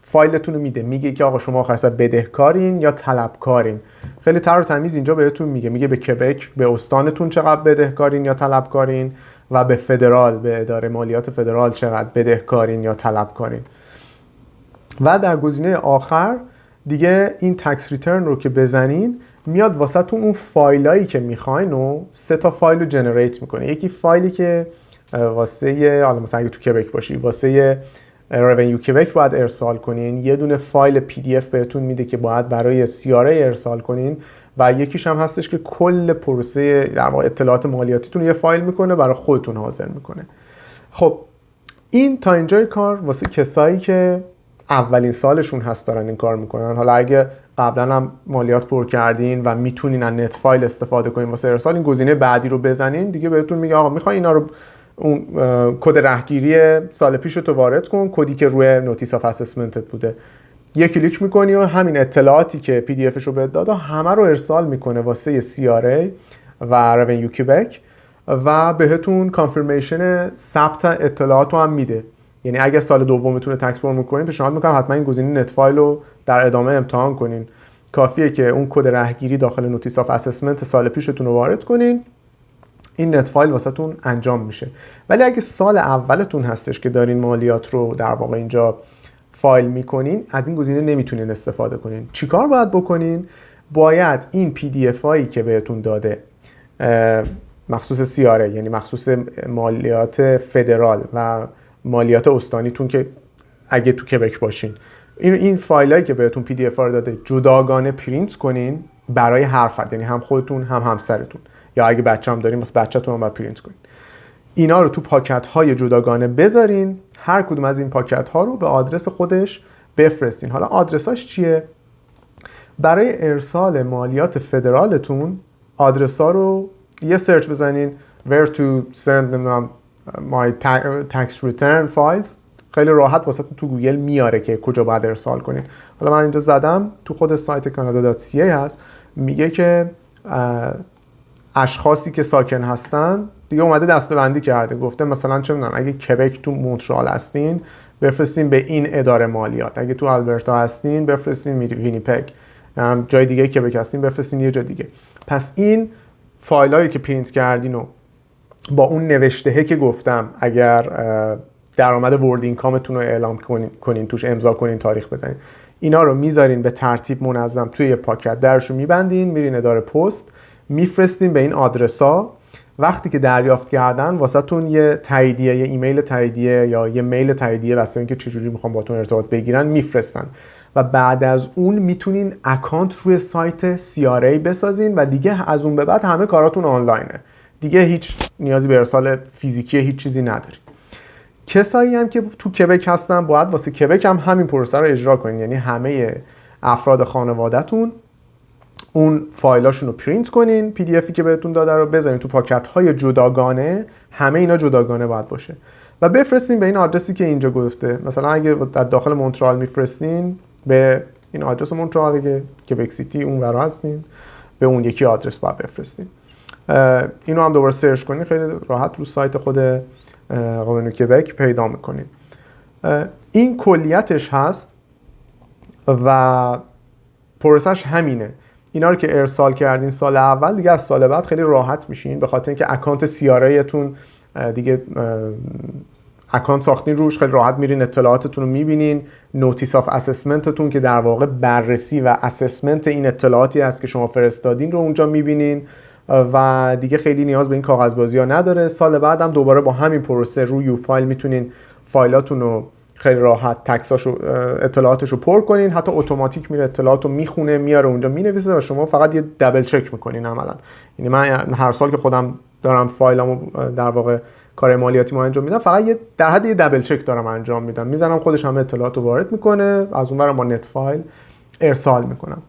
فایلتون رو میده. میگه که آقا شما آخر سر بدهکارین یا طلبکارین. خیلی تر و تمیز اینجا بهتون میگه به کبک، به استانتون چقدر بدهکارین یا طلبکارین و به فدرال، به اداره مالیات فدرال چقدر بدهکارین یا طلبکارین. و در گزینه آخر دیگه این تکس ریترن رو که بزنین میاد واسهتون اون فایلایی که میخواین و 3 تا فایل رو جنریت میکنه. یکی فایلی که واسه حالا مثلا اگه تو کبک باشی واسه رونیو کبک باید ارسال کنین، یه دونه فایل PDF بهتون میده که باید برای CRA ارسال کنین، و یکیش هم هستش که کل پروسه در واقع اطلاعات مالیاتیتون یه فایل میکنه برای خودتون حاضر میکنه. خب این تا اینجای کار واسه کسایی که اولین سالشون هست دارن این کار میکنن. حالا اگه قبلا هم مالیات پر کردین و میتونین از نت فایل استفاده کنین واسه ارسال، این گزینه بعدی رو بزنین دیگه بهتون میگه آقا میخوای اینا رو اون کد رهگیری سال پیش رو وارد کن، کدی که روی نوتیس اف اسسمنتت بوده، یک کلیک میکنی و همین اطلاعاتی که PDF رو بهت داد همه رو ارسال میکنه واسه CRA و رونیو کبک و بهتون کانفرمیشن ثبت اطلاعات رو هم میده. یعنی اگه سال دومتون تکس پر میکنین پیشنهاد میکنم حتما این گزینه نت فایل رو در ادامه امتحان کنین. کافیه که اون کد رهگیری داخل نوتیس اف اسسمنت سال پیشتون رو وارد کنین، این نت فایل واسهتون انجام میشه. ولی اگه سال اولتون هستش که دارین مالیات رو در واقع اینجا فایل میکنین، از این گزینه نمیتونین استفاده کنین. چیکار باید بکنین؟ باید این PDF هایی که بهتون داده مخصوص CRA، یعنی مخصوص مالیات فدرال و مالیات استانیتون که اگه تو کبک باشین، این فایلایی که بهتون PDF ها رو داده جداگانه پرینت کنین برای هر فرد، یعنی هم خودتون هم همسرتون، یا اگه بچه هم دارین واسه بچه‌تون هم باید پرینت کنین. اینا رو تو پاکت های جداگانه بذارین، هر کدوم از این پاکت ها رو به آدرس خودش بفرستین. حالا آدرساش چیه؟ برای ارسال مالیات فدرالتون آدرس ها رو یه سرچ بزنین where to send نمیدونم my tax return files، خیلی راحت واسه تو گوگل میاره که کجا باید ارسال کنین. حالا من اینجا زدم، تو خود سایت canada.ca هست، میگه که اشخاصی که ساکن هستن دیگه اومده دسته‌بندی کرده، گفته مثلا چه میدونم اگه کبک تو مونترال هستین بفرستین به این اداره مالیات، اگه تو آلبرتا هستین بفرستین وینیپگ، جای دیگه کبک هستین بفرستین یه جا دیگه. پس این فایلایی که پرینت کردین و با اون نوشتهه که گفتم اگر درآمد ورد اینکامتون رو اعلام کنین توش امضا کنین، تاریخ بزنین، اینا رو میذارین به ترتیب منظم توی یه پاکت، درشو میبندین، میرین اداره پست، میفرستین به این آدرسا. وقتی که دریافت کردن واسهتون یه تاییدیه، یه ایمیل تاییدیه یا یه میل تاییدیه واسه اینکه چجوری میخوام باهاتون ارتباط بگیرن میفرستن و بعد از اون میتونین اکانت روی سایت CRA بسازین و دیگه از اون به بعد همه کاراتون آنلاینه، دیگه هیچ نیازی به ارسال فیزیکی هیچ چیزی نداری. کسایی هم که تو کبک هستن باید واسه کبک هم همین پروسه رو اجرا کنین، یعنی همه افراد خانواده‌تون اون فایلاشون رو پرینت کنین، پی دی افی که بهتون داده رو بذارین تو پاکت های جداگانه، همه اینا جداگانه باید باشه و بفرستین به این آدرسی که اینجا گفته. مثلا اگه در داخل مونترال میفرستین به این آدرس مونترال، اگه کبک سیتی اون ور هستین به اون یکی آدرس باید بفرستین. اینو هم دوباره سرچ کنین، خیلی راحت رو سایت خود قانون کبک پیدا میکنین. این کلیتش هست و پروسش همینه. اینا رو که ارسال کردین سال اول، دیگه از سال بعد خیلی راحت میشین، به خاطر اینکه اکانت CRA تون دیگه اکانت ساختین روش، خیلی راحت میرین اطلاعاتتون رو میبینین، نوتیس آف اسسمنتتون که در واقع بررسی و اسسمنت این اطلاعاتی هست که شما فرستادین رو اونجا میبینین و دیگه خیلی نیاز به این کاغذبازی ها نداره. سال بعد هم دوباره با همین پروسه روی یو فایل میتونین فایلاتون رو خیلی راحت تکساشو اطلاعاتشو پر کنین، حتی اتوماتیک میره اطلاعاتو میخونه میاره اونجا مینویسه و شما فقط یه دبل چک میکنین عملا. یعنی من هر سال که خودم دارم فایلامو در واقع کار مالیاتی ما انجام میدم، فقط در حد یه دبل چک دارم انجام میدم، میزنم خودش همه اطلاعاتو وارد میکنه، از اونورم با نت فایل ارسال میکنم.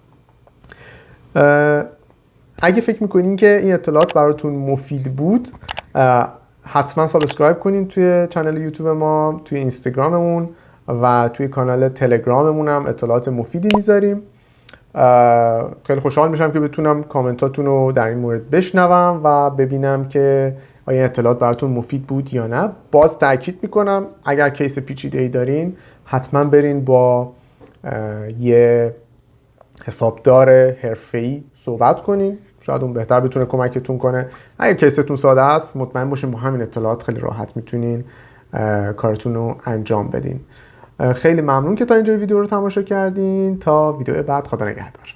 اگه فکر میکنین که این اطلاعات براتون مفید بود، حتما سابسکرایب کنین توی چنل یوتیوب ما، توی اینستاگراممون و توی کانال تلگراممون هم اطلاعات مفیدی میذاریم. خیلی خوشحال میشم که بتونم کامنتاتون رو در این مورد بشنوم و ببینم که آیا اطلاعات براتون مفید بود یا نه. باز تاکید میکنم اگر کیس پیچیده‌ای دارین حتما برین با یه حسابدار حرفه‌ای صحبت کنین، شاید اون بهتر بتونه کمکتون کنه. اگه کیستون ساده است مطمئن باشین با همین اطلاعات خیلی راحت میتونین کارتون رو انجام بدین. خیلی ممنون که تا اینجا ویدیو رو تماشا کردین. تا ویدیو بعد، خدا نگهدار.